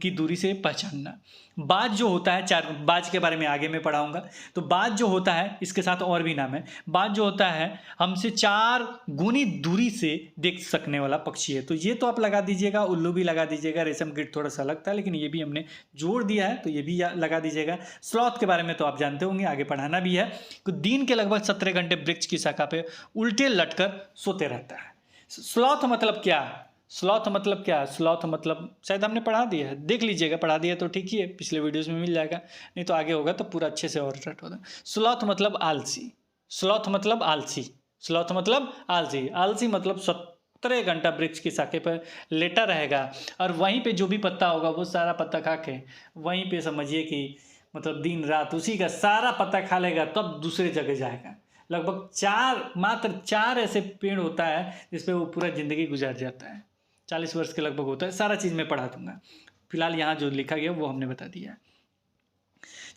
की दूरी से पहचानना। बाज जो होता है, चार बाज के बारे में आगे मैं पढ़ाऊंगा। तो बाज जो होता है, इसके साथ और भी नाम है। बाज जो होता है हमसे 4 गुनी दूरी से देख सकने वाला पक्षी है। तो ये तो आप लगा दीजिएगा, उल्लू भी लगा दीजिएगा। रेशम कीट थोड़ा सा लगता है लेकिन ये भी हमने जोड़ दिया है, तो ये भी लगा दीजिएगा। स्लॉथ के बारे में तो आप जानते होंगे, आगे पढ़ाना भी है। तो दिन के लगभग 17 घंटे वृक्ष की शाखा पे उल्टे लटकर सोते रहता है। स्लॉथ मतलब क्या, स्लॉथ मतलब क्या, स्लॉथ मतलब शायद हमने पढ़ा दिया है, देख लीजिएगा, पढ़ा दिया तो ठीक ही है, पिछले वीडियोस में मिल जाएगा, नहीं तो आगे होगा तो पूरा अच्छे से और रट होगा। स्लॉथ मतलब आलसी, स्लॉथ मतलब आलसी, स्लॉथ मतलब आलसी, आलसी मतलब 17 घंटा वृक्ष की शाखे पर लेटा रहेगा, और वहीं पे जो भी पत्ता होगा वो सारा पत्ता खा के वहीं पे समझिए कि मतलब दिन रात उसी का सारा पत्ता खा लेगा, तब दूसरे जगह जाएगा। लगभग मात्र 4 ऐसे पेड़ होता है जिस पे वो पूरा ज़िंदगी गुजार जाता है। 40 वर्ष के लगभग होता है। सारा चीज़ मैं पढ़ा दूंगा, फिलहाल यहाँ जो लिखा गया वो हमने बता दिया है।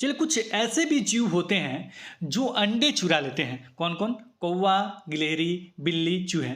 चलिए कुछ ऐसे भी जीव होते हैं जो अंडे चुरा लेते हैं। कौन कौन, कौवा, गिलहरी, बिल्ली, चूहे।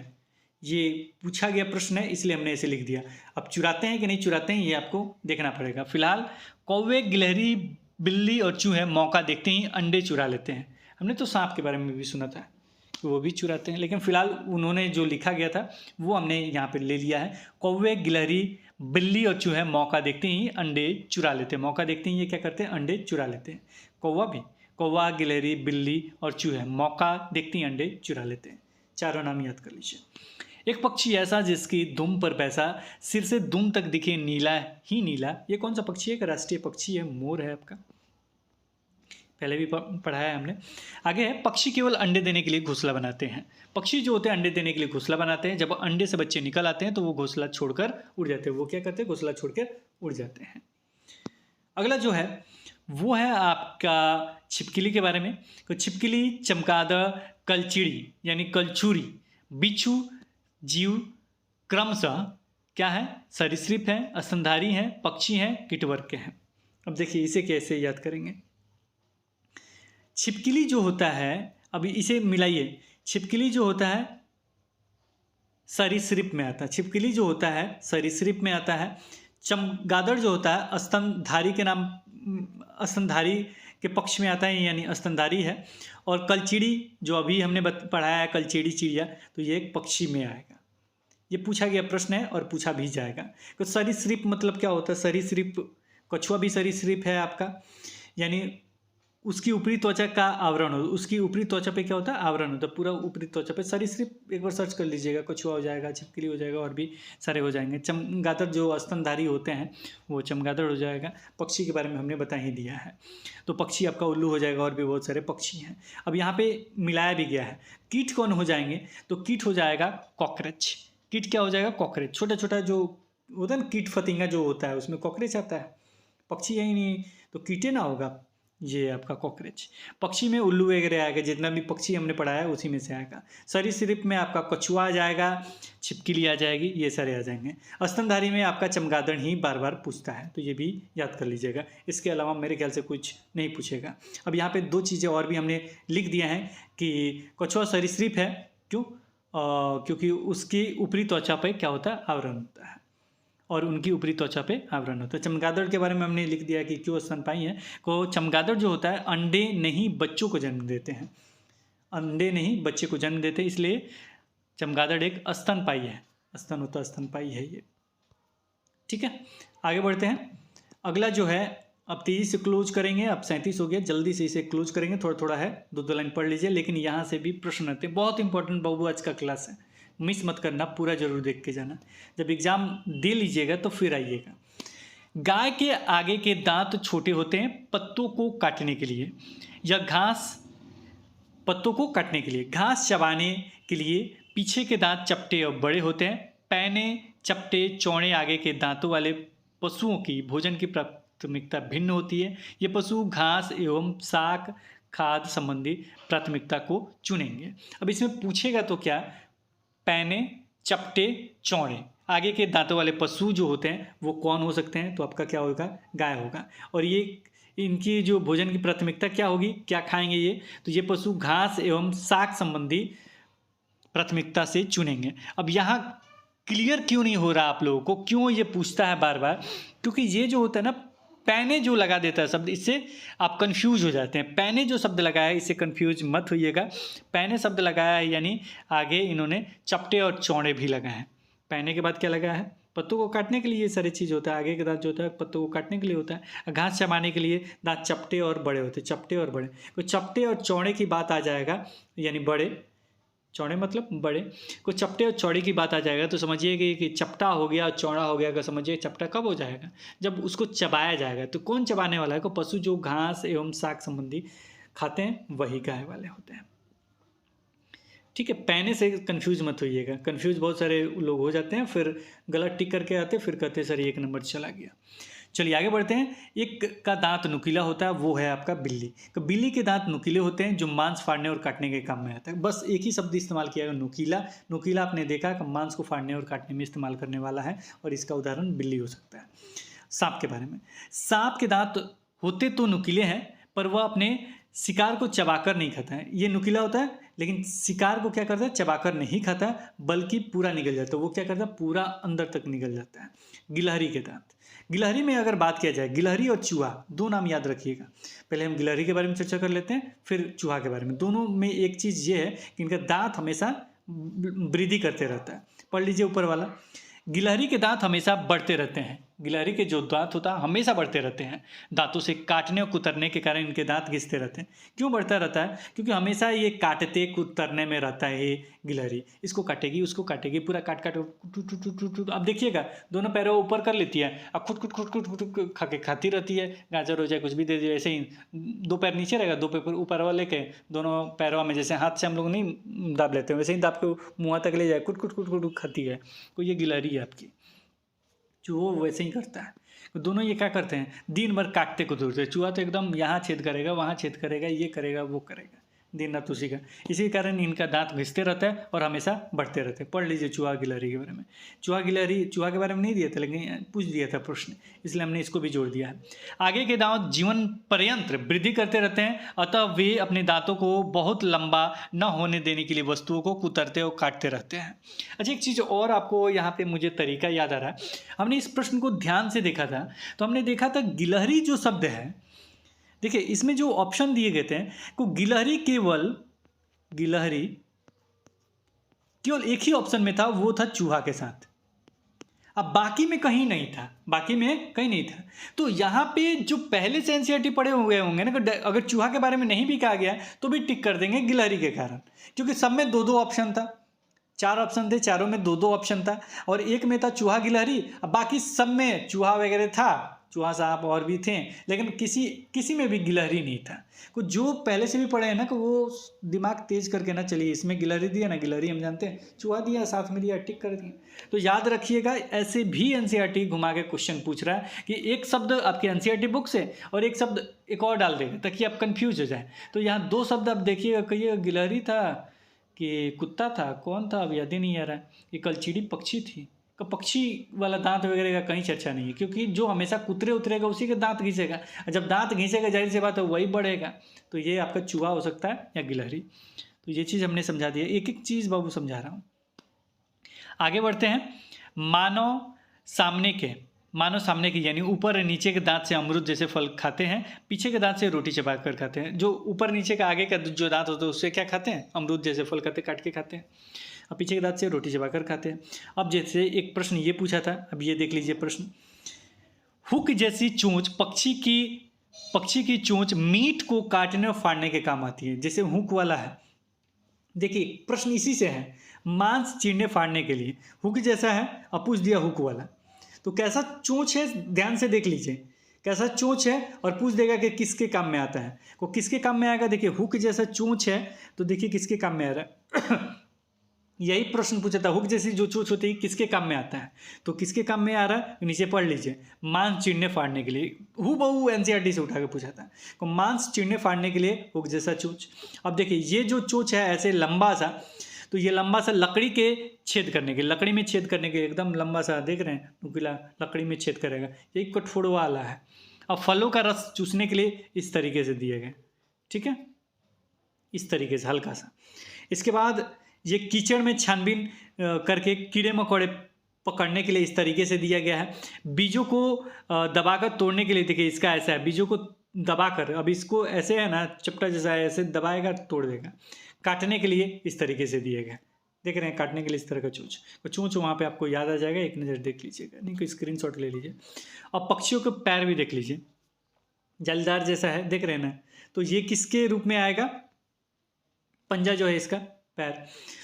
ये पूछा गया प्रश्न है इसलिए हमने ऐसे लिख दिया। अब चुराते हैं कि नहीं चुराते हैं ये आपको देखना पड़ेगा। फिलहाल कौवे, गिलहरी, बिल्ली और चूहे मौका देखते ही अंडे चुरा लेते हैं। हमने तो सांप के बारे में भी सुना था, वो भी चुराते हैं, लेकिन फिलहाल उन्होंने जो लिखा गया था वो हमने यहाँ पे ले लिया है। कौवे, गिलहरी, बिल्ली और चूहे मौका देखते ही अंडे चुरा लेते हैं। मौका देखते ही ये क्या करते हैं, अंडे चुरा लेते हैं। कौवा भी, कौवा, गिलहरी, बिल्ली और चूहे मौका देखते ही अंडे चुरा लेते हैं। चारों नाम याद कर लीजिए। एक पक्षी ऐसा जिसकी दुम पर पैसा सिर से दुम तक दिखे नीला ही नीला। ये कौन सा पक्षी है, एक राष्ट्रीय पक्षी है, मोर है आपका, पहले भी पढ़ाया है हमने। आगे है, पक्षी केवल अंडे देने के लिए घोंसला बनाते हैं। पक्षी जो होते हैं अंडे देने के लिए घोंसला बनाते हैं। जब अंडे से बच्चे निकल आते हैं तो वो घोंसला छोड़कर उड़ जाते हैं। वो क्या करते हैं, घोंसला छोड़कर उड़ जाते हैं। अगला जो है वो है आपका छिपकली के बारे में। तो छिपकली, चमगादड़, कलचिड़ी यानी कलछुरी, बिच्छू जीव क्रमशः क्या है, सरीसृप हैं, स्तनधारी हैं, पक्षी हैं, कीटवर्ग के हैं। अब देखिए इसे कैसे याद करेंगे। छिपकली जो होता है, अभी इसे मिलाइए, छिपकली जो होता है सरीसृप में आता है। छिपकली जो होता है सरीसृप में आता है। चमगादड़ जो होता है स्तनधारी के नाम, स्तनधारी के पक्ष में आता है यानी स्तनधारी है। और कलचिड़ी जो अभी हमने पढ़ाया है, कलचिड़ी चिड़िया, तो ये एक पक्षी में आएगा। ये पूछा गया प्रश्न है और पूछा भी जाएगा। तो सरीसृप मतलब क्या होता है, सरीसृप, कछुआ भी सरीसृप है आपका, यानी उसकी ऊपरी त्वचा का आवरण हो, उसकी ऊपरी त्वचा पे क्या होता है, आवरण होता है, पूरा ऊपरी त्वचा पे। सरीसृप एक बार सर्च कर लीजिएगा, कछुआ हो जाएगा, छिपकली हो जाएगा, और भी सारे हो जाएंगे। चमगादड़ जो स्तनधारी होते हैं वो चमगादड़ हो जाएगा। पक्षी के बारे में हमने बता ही दिया है, तो पक्षी आपका उल्लू हो जाएगा, और भी बहुत सारे पक्षी हैं। अब यहाँ पे मिलाया भी गया है। कीट कौन हो जाएंगे, तो कीट हो जाएगा कॉकरोच। कीट क्या हो जाएगा, कॉकरोच। छोटा छोटा जो होता है ना कीट फतिंगा जो होता है उसमें कॉकरोच आता है, पक्षी है ही नहीं तो कीटे ना होगा, ये आपका कॉकरोच। पक्षी में उल्लू वगैरह आएगा, जितना भी पक्षी हमने पढ़ाया उसी में से आएगा। सरीसृप में आपका कछुआ आ जाएगा, छिपकली आ जाएगी, ये सारे आ जाएंगे। स्तनधारी में आपका चमगादड़ ही बार बार पूछता है, तो ये भी याद कर लीजिएगा। इसके अलावा मेरे ख्याल से कुछ नहीं पूछेगा। अब यहाँ पे 2 चीज़ें और भी हमने लिख दिया है कि कछुआ सरीसृप है, क्यों, क्योंकि उसकी ऊपरी त्वचा पर क्या होता है, आवरण होता है। और उनकी ऊपरी त्वचा पे आवरण होता है। चमगादड़ के बारे में हमने लिख दिया कि क्यों स्तनपायी है। को चमगादड़ जो होता है अंडे नहीं बच्चों को जन्म देते हैं, अंडे नहीं बच्चे को जन्म देते, इसलिए चमगादड़ एक स्तनपायी है, स्तन होता स्तनपायी है ये। ठीक है, आगे बढ़ते हैं। अगला जो है अब तेजी से क्लोज करेंगे, अब 37 हो गया, जल्दी से इसे क्लोज करेंगे, थोड़ा थोड़ा है, दो दो लाइन पढ़ लीजिए, लेकिन यहाँ से भी प्रश्न आते हैं, बहुत इंपॉर्टेंट बाबू आज का क्लास है, मिस मत करना, पूरा जरूर देख के जाना। जब एग्जाम दे लीजिएगा तो फिर आइएगा। गाय के आगे के दांत छोटे होते हैं पत्तों को काटने के लिए, या घास पत्तों को काटने के लिए, घास चबाने के लिए पीछे के दांत चपटे और बड़े होते हैं। पैने चपटे चौड़े आगे के दांतों वाले पशुओं की भोजन की प्राथमिकता भिन्न होती है। ये पशु घास एवं शाक खाद्य संबंधी प्राथमिकता को चुनेंगे। अब इसमें पूछेगा तो क्या, पैने चपटे चौड़े आगे के दांतों वाले पशु जो होते हैं वो कौन हो सकते हैं, तो आपका क्या होगा, गाय होगा। और ये इनकी जो भोजन की प्राथमिकता क्या होगी, क्या खाएंगे ये, तो ये पशु घास एवं शाक संबंधी प्राथमिकता से चुनेंगे। अब यहाँ क्लियर क्यों नहीं हो रहा आप लोगों को, क्यों ये पूछता है बार बार, क्योंकि ये जो होता है ना, पैने जो लगा देता है शब्द, इससे आप कंफ्यूज हो जाते हैं। पैने जो शब्द लगाया है इससे कंफ्यूज मत होइएगा। पैने शब्द लगाया है यानी आगे इन्होंने चपटे और चौड़े भी लगाए हैं। पैने के बाद क्या लगाया है, पत्तों को काटने के लिए ये सारी चीज़ होता है। आगे के दांत जो होता है पत्तों को काटने के लिए होता है, घास चबाने के लिए दांत चपटे और बड़े होते हैं, चपटे और बड़े। तो चपटे और चौड़े की बात आ जाएगा, यानी बड़े, चौड़े मतलब बड़े, को चपटे और चौड़े की बात आ जाएगा तो समझिए कि चपटा हो गया और चौड़ा हो गया। अगर समझिए चपटा कब हो जाएगा, जब उसको चबाया जाएगा। तो कौन चबाने वाला है, को पशु जो घास एवं शाक संबंधी खाते हैं वही गाय वाले होते हैं। ठीक है, पैने से कंफ्यूज मत होइएगा, कंफ्यूज बहुत सारे लोग हो जाते हैं, फिर गलत टिक करके आते, फिर कहते सर 1 नंबर चला गया। चलिए आगे बढ़ते हैं। एक का दांत नुकीला होता है, वो है आपका बिल्ली। तो बिल्ली के दांत नुकीले होते हैं जो मांस फाड़ने और काटने के काम में आता है। बस एक ही शब्द इस्तेमाल किया है, नुकीला। नुकीला आपने देखा कि मांस को फाड़ने और काटने में इस्तेमाल करने वाला है, और इसका उदाहरण बिल्ली हो सकता है। सांप के बारे में, सांप के दांत होते तो नुकीले हैं पर वह अपने शिकार को चबाकर नहीं खाता है। ये नुकीला होता है लेकिन शिकार को क्या करता है, चबाकर नहीं खाता है, बल्कि पूरा निगल जाता है। वो क्या करता है, पूरा अंदर तक निगल जाता है। गिलहरी के दांत, गिलहरी में अगर बात किया जाए, गिलहरी और चूहा दो नाम याद रखिएगा। पहले हम गिलहरी के बारे में चर्चा कर लेते हैं, फिर चूहा के बारे में। दोनों में एक चीज़ ये है कि इनका दांत हमेशा वृद्धि करते रहता है। पढ़ लीजिए ऊपर वाला, गिलहरी के दांत हमेशा बढ़ते रहते हैं। गिलहरी के जो दांत होता है हमेशा बढ़ते रहते हैं। दांतों से काटने और कुतरने के कारण इनके दांत घिसते रहते हैं। क्यों बढ़ता रहता है, क्योंकि हमेशा ये काटते कुतरने में रहता है। ये गिलहरी इसको काटेगी, उसको काटेगी, पूरा काट काट टूट। अब देखिएगा दोनों पैरों ऊपर कर लेती है, अब खुट खुट खुट खुट खुट खा के खाती रहती है। गाजर हो जाए कुछ भी दे दिए, ऐसे ही 2 पैर नीचे रहेगा, 2 पैर ऊपर वाले के, दोनों पैरों में जैसे हाथ से हम लोग नहीं दाब लेते हैं वैसे ही दाब के मुँह तक ले जाए, कुट कुट कुट कुट खाती है। तो ये गिलहरी है आपकी, चूहा वैसे ही करता है। तो दोनों ये क्या करते हैं, दिन भर काटते कुतरते। चूहा तो एकदम यहाँ छेद करेगा, वहाँ छेद करेगा, ये करेगा, वो करेगा, दिन रात उसी का। इसी कारण इनका दांत घिसते रहता है और हमेशा बढ़ते रहते हैं। पढ़ लीजिए चूहा गिलहरी के बारे में। चूहा गिलहरी, चूहा के बारे में नहीं दिया था लेकिन पूछ दिया था प्रश्न, इसलिए हमने इसको भी जोड़ दिया है। आगे के दांत जीवन पर्यंत वृद्धि करते रहते हैं, अतः वे अपने दांतों को बहुत लंबा न होने देने के लिए वस्तुओं को कुतरते और काटते रहते हैं। अच्छा, एक चीज़ और आपको यहाँ पे मुझे तरीका याद आ रहा है। हमने इस प्रश्न को ध्यान से देखा था तो हमने देखा था गिलहरी जो शब्द है, देखिए इसमें जो ऑप्शन दिए गए थे को गिलहरी केवल एक ही ऑप्शन में था, वो था चूहा के साथ। अब बाकी में कहीं नहीं था, बाकी में कहीं नहीं था। तो यहाँ पे जो पहले से एनसीईआरटी पढ़े हुए होंगे ना, अगर चूहा के बारे में नहीं भी कहा गया तो भी टिक कर देंगे गिलहरी के कारण, क्योंकि सब में 2-2 ऑप्शन था। 4 ऑप्शन थे, चारों में 2-2 ऑप्शन था, और एक में था चूहा गिलहरी, अब बाकी सब में चूहा वगैरह था, चूहा साहब और भी थे, लेकिन किसी में भी गिलहरी नहीं था। कुछ जो पहले से भी पढ़े हैं ना कि वो दिमाग तेज करके ना चलिए, इसमें गिलहरी दिया ना, गिलहरी हम जानते हैं, चूहा दिया साथ में दिया, टिक कर दिया। तो याद रखिएगा, ऐसे भी एनसीईआरटी घुमा के क्वेश्चन पूछ रहा है कि एक शब्द आपके एनसीईआरटी बुक से और एक शब्द एक और डाल देगा ताकि आप कन्फ्यूज हो जाए। तो यहाँ 2 शब्द आप देखिएगा, कहिए गिलहरी था कि कुत्ता था, कौन था अब याद ही नहीं आ रहा है। ये कलचीड़ी पक्षी थी, का पक्षी वाला दांत वगैरह का कहीं चर्चा नहीं है, क्योंकि जो हमेशा कुतरे उतरेगा उसी के दांत घिसेगा, जब दांत घिसेगा जाहिर सी बात है वही बढ़ेगा। तो ये आपका चूहा हो सकता है या गिलहरी। तो ये चीज़ हमने समझा दी है, एक एक चीज़ बाबू समझा रहा हूँ। आगे बढ़ते हैं। मानव सामने के, मानो सामने के यानी ऊपर और नीचे के दांत से अमरूद जैसे फल खाते हैं, पीछे के दांत से रोटी चबा कर खाते हैं। जो ऊपर नीचे का आगे का जो दांत होता है उससे क्या खाते हैं, अमरूद जैसे फल खाते, काट के खाते हैं, और पीछे के दांत से रोटी चबा कर खाते हैं। अब जैसे एक प्रश्न ये पूछा था, अब ये देख लीजिए प्रश्न, हुक जैसी चोंच पक्षी की चोंच मीट को काटने और फाड़ने के काम आती है। जैसे हुक वाला है, देखिए प्रश्न इसी से है, मांस चीरने फाड़ने के लिए हुक जैसा है, अब पूछ दिया हुक वाला, तो कैसा चोंच है ध्यान से देख लीजिए, कैसा चोंच है, और पूछ देगा कि किसके काम में आता है। को किसके काम में आएगा, देखिए हुक जैसा चोंच है तो देखिए किसके काम में आ रहा है यही प्रश्न पूछा था, हुक जैसी जो चोंच होती है किसके काम में आता है, तो किसके काम में आ रहा है, नीचे पढ़ लीजिए, मांस चीरने फाड़ने के लिए, हूबहू एनसीईआरटी से उठा के पूछा था, तो मांस चीरने फाड़ने के लिए हुक जैसा चोंच। अब देखिए ये जो चोंच है ऐसे लंबा सा, तो ये लंबा सा लकड़ी के छेद करने के, लकड़ी में छेद करने के, एकदम लंबा सा देख रहे हैं, नुकीला लकड़ी में छेद करेगा, ये कठफोड़ वाला है। अब फलों का रस चूसने के लिए इस तरीके से दिए गए, ठीक है, इस तरीके से हल्का सा। इसके बाद ये कीचड़ में छानबीन करके कीड़े मकोड़े पकड़ने के लिए इस तरीके से दिया गया है। बीजों को दबाकर तोड़ने के लिए, देखिए इसका ऐसा है, बीजों को दबाकर, अब इसको ऐसे है ना चपटा जैसा है, ऐसे दबाएगा तोड़ देगा। काटने के लिए इस तरीके से दिए गए, देख रहे हैं, काटने के लिए इस तरह का चोंच, तो चोंच वहाँ पे आपको याद आ जाएगा, एक नज़र देख लीजिएगा, नहीं कोई स्क्रीनशॉट ले लीजिए। अब पक्षियों के पैर भी देख लीजिए, जालीदार जैसा है, देख रहे हैं ना, तो ये किसके रूप में आएगा, पंजा जो है इसका पैर,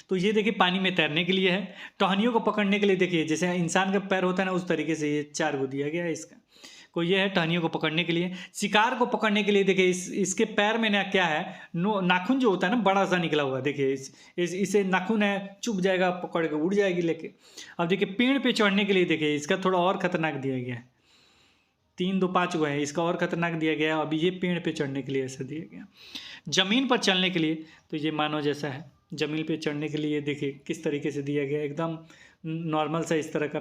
तो ये देखिए पानी में तैरने के लिए है। टहनियों को पकड़ने के लिए देखिए जैसे इंसान का पैर होता है ना उस तरीके से ये 4 को दिया गया है इसका, को ये है टहनियों को पकड़ने के लिए। शिकार को पकड़ने के लिए देखिए इसके पैर में ना क्या है, नाखून जो होता है ना बड़ा सा निकला हुआ, देखिए इसे नाखून है, चुभ जाएगा, पकड़ के उड़ जाएगी लेके। अब देखिए पेड़ पे चढ़ने के लिए देखिए इसका थोड़ा और खतरनाक दिया गया है, 3 2 5 को है, इसका और खतरनाक दिया गया है। अभी ये पेड़ पे चढ़ने के लिए ऐसा दिया गया। जमीन पर चलने के लिए तो ये मानव जैसा है, जमीन पे चढ़ने के लिए देखिए किस तरीके से दिया गया, एकदम नॉर्मल सा इस तरह का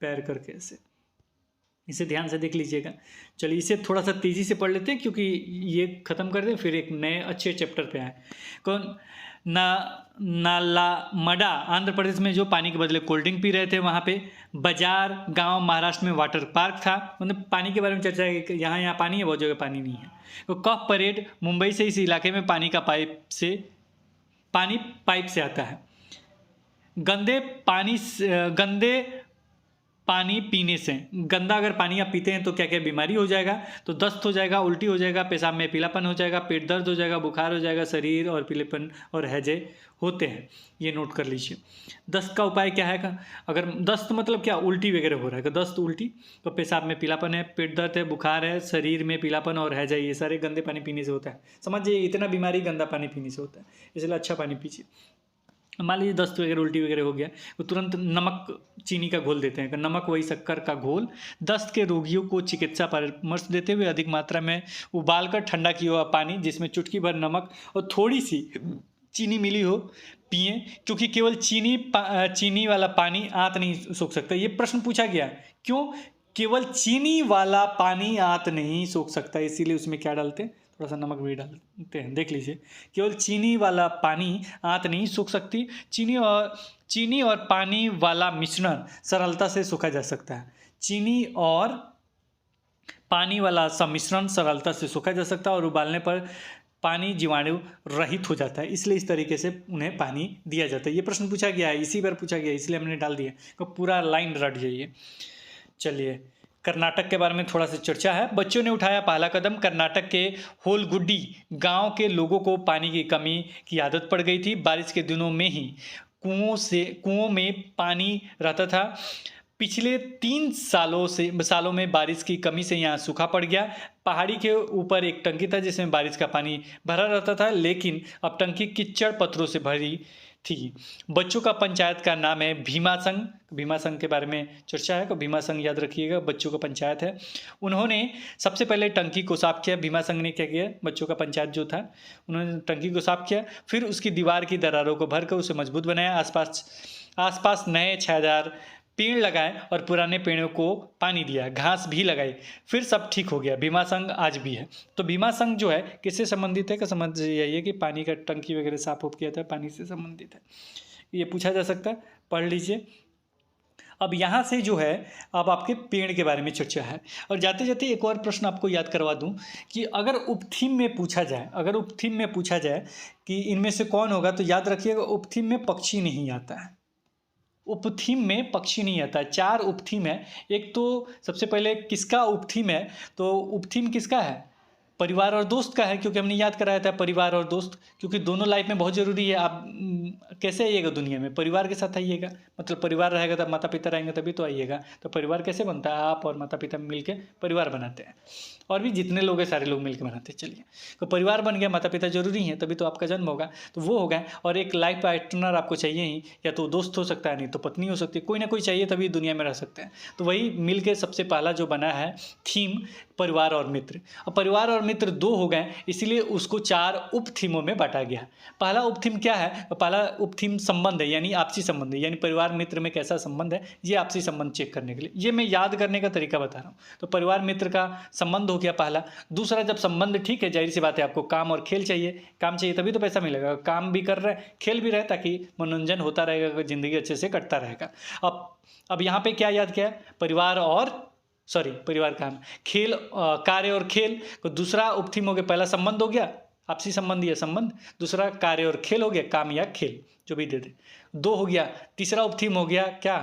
पैर करके ऐसे, इसे ध्यान से देख लीजिएगा। चलिए इसे थोड़ा सा तेज़ी से पढ़ लेते हैं क्योंकि ये ख़त्म कर दें, फिर एक नए अच्छे चैप्टर पे आए। कौन नालामडा आंध्र प्रदेश में जो पानी के बदले कोल्ड ड्रिंक पी रहे थे, वहाँ पे बाजार गांव महाराष्ट्र में वाटर पार्क था, मतलब पानी के बारे में चर्चा है कि यहाँ पानी है, बहुत जगह पानी नहीं है। तो कफ परेड मुंबई से इस इलाके में पानी पाइप से आता है। गंदे पानी पीने से, गंदा अगर पानी आप पीते हैं तो क्या क्या बीमारी हो जाएगा, तो दस्त हो जाएगा, उल्टी हो जाएगा, पेशाब में पीलापन हो जाएगा, पेट दर्द हो जाएगा, बुखार हो जाएगा, शरीर और पीलेपन और हैजे होते हैं, ये नोट कर लीजिए। दस्त का उपाय क्या है, अगर दस्त मतलब क्या, उल्टी वगैरह हो रहा है, तो दस्त उल्टी, तो पेशाब में पीलापन है, पेट दर्द है, बुखार है, शरीर में पीलापन और हैजा, ये सारे गंदे पानी पीने से होता है। समझिए इतना बीमारी गंदा पानी पीने से होता है, इसलिए अच्छा पानी पीजिए। मान लीजिए दस्त वगैरह उल्टी वगैरह हो गया तो तुरंत नमक चीनी का घोल देते हैं, नमक वही शक्कर का घोल दस्त के रोगियों को चिकित्सा परामर्श देते हुए अधिक मात्रा में उबालकर ठंडा किया हुआ पानी जिसमें चुटकी भर नमक और थोड़ी सी चीनी मिली हो पिए, क्योंकि केवल चीनी वाला पानी आंत नहीं सोख सकता। ये प्रश्न पूछा गया, क्यों केवल चीनी वाला पानी आंत नहीं सोख सकता, इसीलिए उसमें क्या डालते हैं, थोड़ा सा नमक भी डालते हैं, देख लीजिए। केवल चीनी वाला पानी आंत नहीं सूख सकती, चीनी और पानी वाला मिश्रण सरलता से सूखा जा सकता है। चीनी और पानी वाला सम्मिश्रण सरलता से सूखा जा सकता है और उबालने पर पानी जीवाणु रहित हो जाता है, इसलिए इस तरीके से उन्हें पानी दिया जाता है। ये प्रश्न पूछा गया है, इसी बार पूछा गया, इसलिए हमने डाल दिया, तो पूरा लाइन रट जाइए। चलिए कर्नाटक के बारे में थोड़ा सा चर्चा है। बच्चों ने उठाया पहला कदम। कर्नाटक के होलगुड्डी गांव के लोगों को पानी की कमी की आदत पड़ गई थी। बारिश के दिनों में ही कुओं में पानी रहता था। पिछले 3 सालों में बारिश की कमी से यहाँ सूखा पड़ गया। पहाड़ी के ऊपर एक टंकी था जिसमें बारिश का पानी भरा रहता था, लेकिन अब टंकी कीचड़ पत्थरों से भरी थी। बच्चों का पंचायत का नाम है भीमा संघ। भीमा संघ के बारे में चर्चा है, तो भीमा संघ याद रखिएगा, बच्चों का पंचायत है। उन्होंने सबसे पहले टंकी को साफ किया। भीमा संघ ने क्या किया, बच्चों का पंचायत जो था उन्होंने टंकी को साफ किया, फिर उसकी दीवार की दरारों को भरकर उसे मजबूत बनाया। आसपास नए छायादार पेड़ लगाए और पुराने पेड़ों को पानी दिया, घास भी लगाई, फिर सब ठीक हो गया। भीमा संघ आज भी है। तो भीमा संघ जो है किससे संबंधित है, का समझ यही है कि पानी का टंकी वगैरह साफ किया था, पानी से संबंधित है, ये पूछा जा सकता है, पढ़ लीजिए। अब यहाँ से जो है अब आपके पेड़ के बारे में चर्चा है। और जाते जाते एक और प्रश्न आपको याद करवा दूं कि अगर उपथीम में पूछा जाए, कि इनमें से कौन होगा, तो याद रखिएगा उपथीम में पक्षी नहीं आता है। उपथीम में पक्षी नहीं आता है। 4 उपथीम है। एक तो सबसे पहले किसका उपथीम है, तो उपथीम किसका है, परिवार और दोस्त का है, क्योंकि हमने याद कराया था परिवार और दोस्त, क्योंकि दोनों लाइफ में बहुत ज़रूरी है। आप कैसे आइएगा दुनिया में, परिवार के साथ आइएगा, मतलब परिवार रहेगा तब माता पिता रहेंगे तभी तो आइएगा। तो परिवार कैसे बनता है, आप और माता पिता मिलके परिवार बनाते हैं, और भी जितने लोग हैं सारे लोग मिलकर बनाते हैं। चलिए, तो परिवार बन गया, माता पिता जरूरी हैं तभी तो आपका जन्म होगा, तो वो हो गया। और एक लाइफ पार्टनर आपको चाहिए ही, या तो दोस्त हो सकता है, नहीं तो पत्नी हो सकती है, कोई ना कोई चाहिए तभी दुनिया में रह सकते हैं। तो वही मिल के सबसे पहला जो बना है थीम, परिवार और मित्र। अब परिवार और मित्र 2 हो गए, इसलिए उसको 4 उप थीमों में बांटा गया। पहला उप थीम क्या है, पहला उप थीम संबंध है, यानी आपसी संबंध है, यानी परिवार मित्र में कैसा संबंध है, ये आपसी संबंध चेक करने के लिए, ये मैं याद करने का तरीका बता रहा हूँ। तो परिवार मित्र का संबंध हो गया पहला। दूसरा, जब संबंध ठीक है, जाहिर सी बात है आपको काम और खेल चाहिए, काम चाहिए तभी तो पैसा मिलेगा, काम भी कर रहे हैं खेल भी रहे, ताकि मनोरंजन होता रहेगा, जिंदगी अच्छे से कटता रहेगा। अब यहाँ पे क्या याद किया है, परिवार काम, खेल, कार्य और खेल। तो दूसरा उपथीम हो गया, पहला संबंध हो गया, आपसी संबंध या संबंध, दूसरा कार्य और खेल हो गया, काम या खेल जो भी दे दे, 2 हो गया। तीसरा उपथीम हो गया क्या,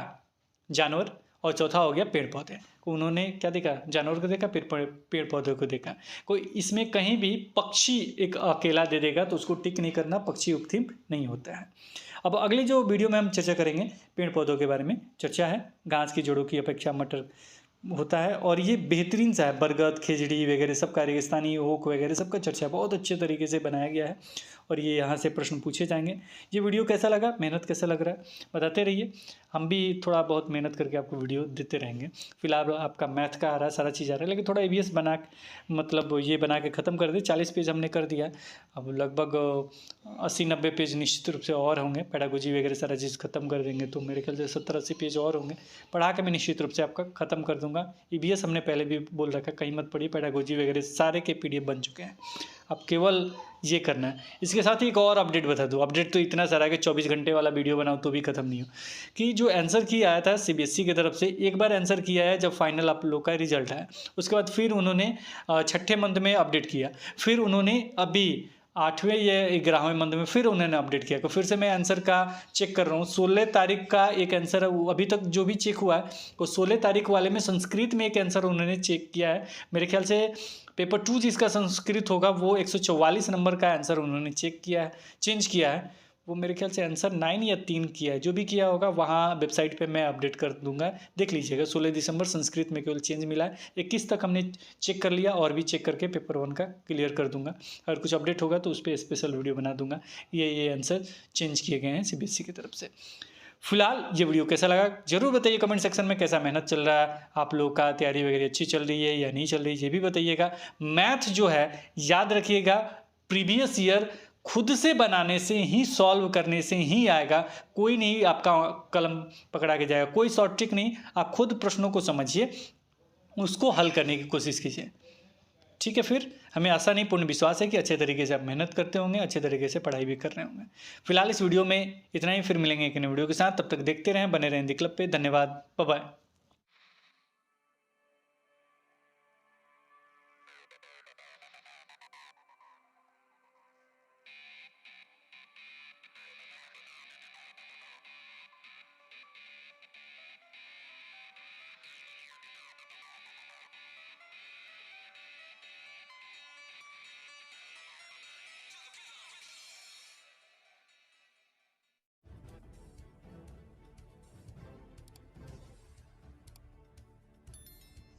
जानवर, और चौथा हो गया पेड़ पौधे। उन्होंने क्या देखा, जानवर को देखा, पेड़ पौधे को देखा। कोई इसमें कहीं भी पक्षी एक अकेला दे देगा तो उसको टिक नहीं करना, पक्षी उपथीम नहीं होता है। अब अगली जो वीडियो में हम चर्चा करेंगे पेड़ पौधों के बारे में चर्चा है, घास की जड़ों की अपेक्षा मटर होता है, और ये बेहतरीन सा है, बरगद, खिजड़ी वगैरह सबका, रेगिस्तानी ओक वगैरह सबका चर्चा बहुत अच्छे तरीके से बनाया गया है, और ये यहाँ से प्रश्न पूछे जाएंगे। ये वीडियो कैसा लगा, मेहनत कैसा लग रहा है बताते रहिए, हम भी थोड़ा बहुत मेहनत करके आपको वीडियो देते रहेंगे। फिलहाल आपका मैथ का आ रहा है, सारा चीज़ आ रहा है, लेकिन थोड़ा ईवीएस बना मतलब ये बना के ख़त्म कर दे। 40 पेज हमने कर दिया, अब लगभग 80-90 पेज निश्चित रूप से और होंगे, पेडागोजी वगैरह सारा चीज़ खत्म कर देंगे तो मेरे ख्याल से 70-80 पेज और होंगे, पढ़ा के मैं निश्चित रूप से आपका ख़त्म कर दूंगा। ईवीएस हमने पहले भी बोल रखा, कहीं मत पढ़िए, पेडागोजी वगैरह सारे के पीडीएफ बन चुके हैं, अब केवल ये करना है। इसके साथ ही एक और अपडेट बता दूँ, अपडेट तो इतना सारा है कि 24 घंटे वाला वीडियो बनाओ तो भी खत्म नहीं हो, कि जो आंसर की आया था सीबीएसई की तरफ से, एक बार आंसर किया है जब फाइनल आप लोग का रिजल्ट आया, उसके बाद फिर उन्होंने 6ठे मंथ में अपडेट किया, फिर उन्होंने अभी 8वें या 11वें मंथ में फिर उन्होंने अपडेट किया। तो फिर से मैं आंसर का चेक कर रहा हूँ, 16 तारीख का एक आंसर है, अभी तक जो भी चेक हुआ है वो 16 तारीख वाले में संस्कृत में एक आंसर उन्होंने चेक किया है। मेरे ख्याल से पेपर 2 जिसका संस्कृत होगा वो 144 नंबर का आंसर उन्होंने चेंज किया है, वो मेरे ख्याल से आंसर 9 या 3 किया है, जो भी किया होगा वहाँ वेबसाइट पे मैं अपडेट कर दूंगा, देख लीजिएगा। 16 दिसंबर संस्कृत में केवल चेंज मिला है, 21 तक हमने चेक कर लिया, और भी चेक करके पेपर 1 का क्लियर कर दूंगा। अगर कुछ अपडेट होगा तो उस पर स्पेशल वीडियो बना दूंगा, ये आंसर चेंज किए गए हैं सीबीएसई की तरफ से। फिलहाल ये वीडियो कैसा लगा जरूर बताइए कमेंट सेक्शन में, कैसा मेहनत चल रहा है आप लोग का, तैयारी वगैरह अच्छी चल रही है या नहीं चल रही, ये भी बताइएगा। मैथ जो है याद रखिएगा, प्रीवियस ईयर खुद से बनाने से ही, सॉल्व करने से ही आएगा, कोई नहीं आपका कलम पकड़ा के जाएगा, कोई शॉर्ट ट्रिक नहीं, आप खुद प्रश्नों को समझिए, उसको हल करने की कोशिश कीजिए, ठीक है। फिर हमें आशा नहीं पूर्ण विश्वास है कि अच्छे तरीके से आप मेहनत करते होंगे, अच्छे तरीके से पढ़ाई भी कर रहे होंगे। फिलहाल इस वीडियो में इतना ही, फिर मिलेंगे एक नए वीडियो के साथ, तब तक देखते रहें, बने रहें दी क्लब पे। धन्यवाद, बाय बाय।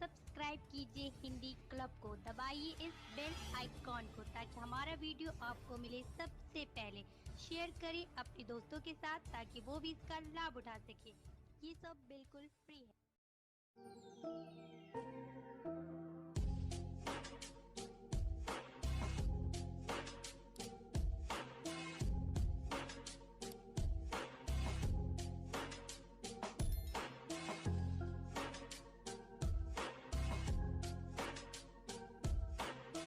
सब्सक्राइब कीजिए हिंदी क्लब को, दबाइए इस बेल आइकॉन को ताकि हमारा वीडियो आपको मिले सबसे पहले। शेयर करें अपने दोस्तों के साथ ताकि वो भी इसका लाभ उठा सके, ये सब बिल्कुल फ्री है।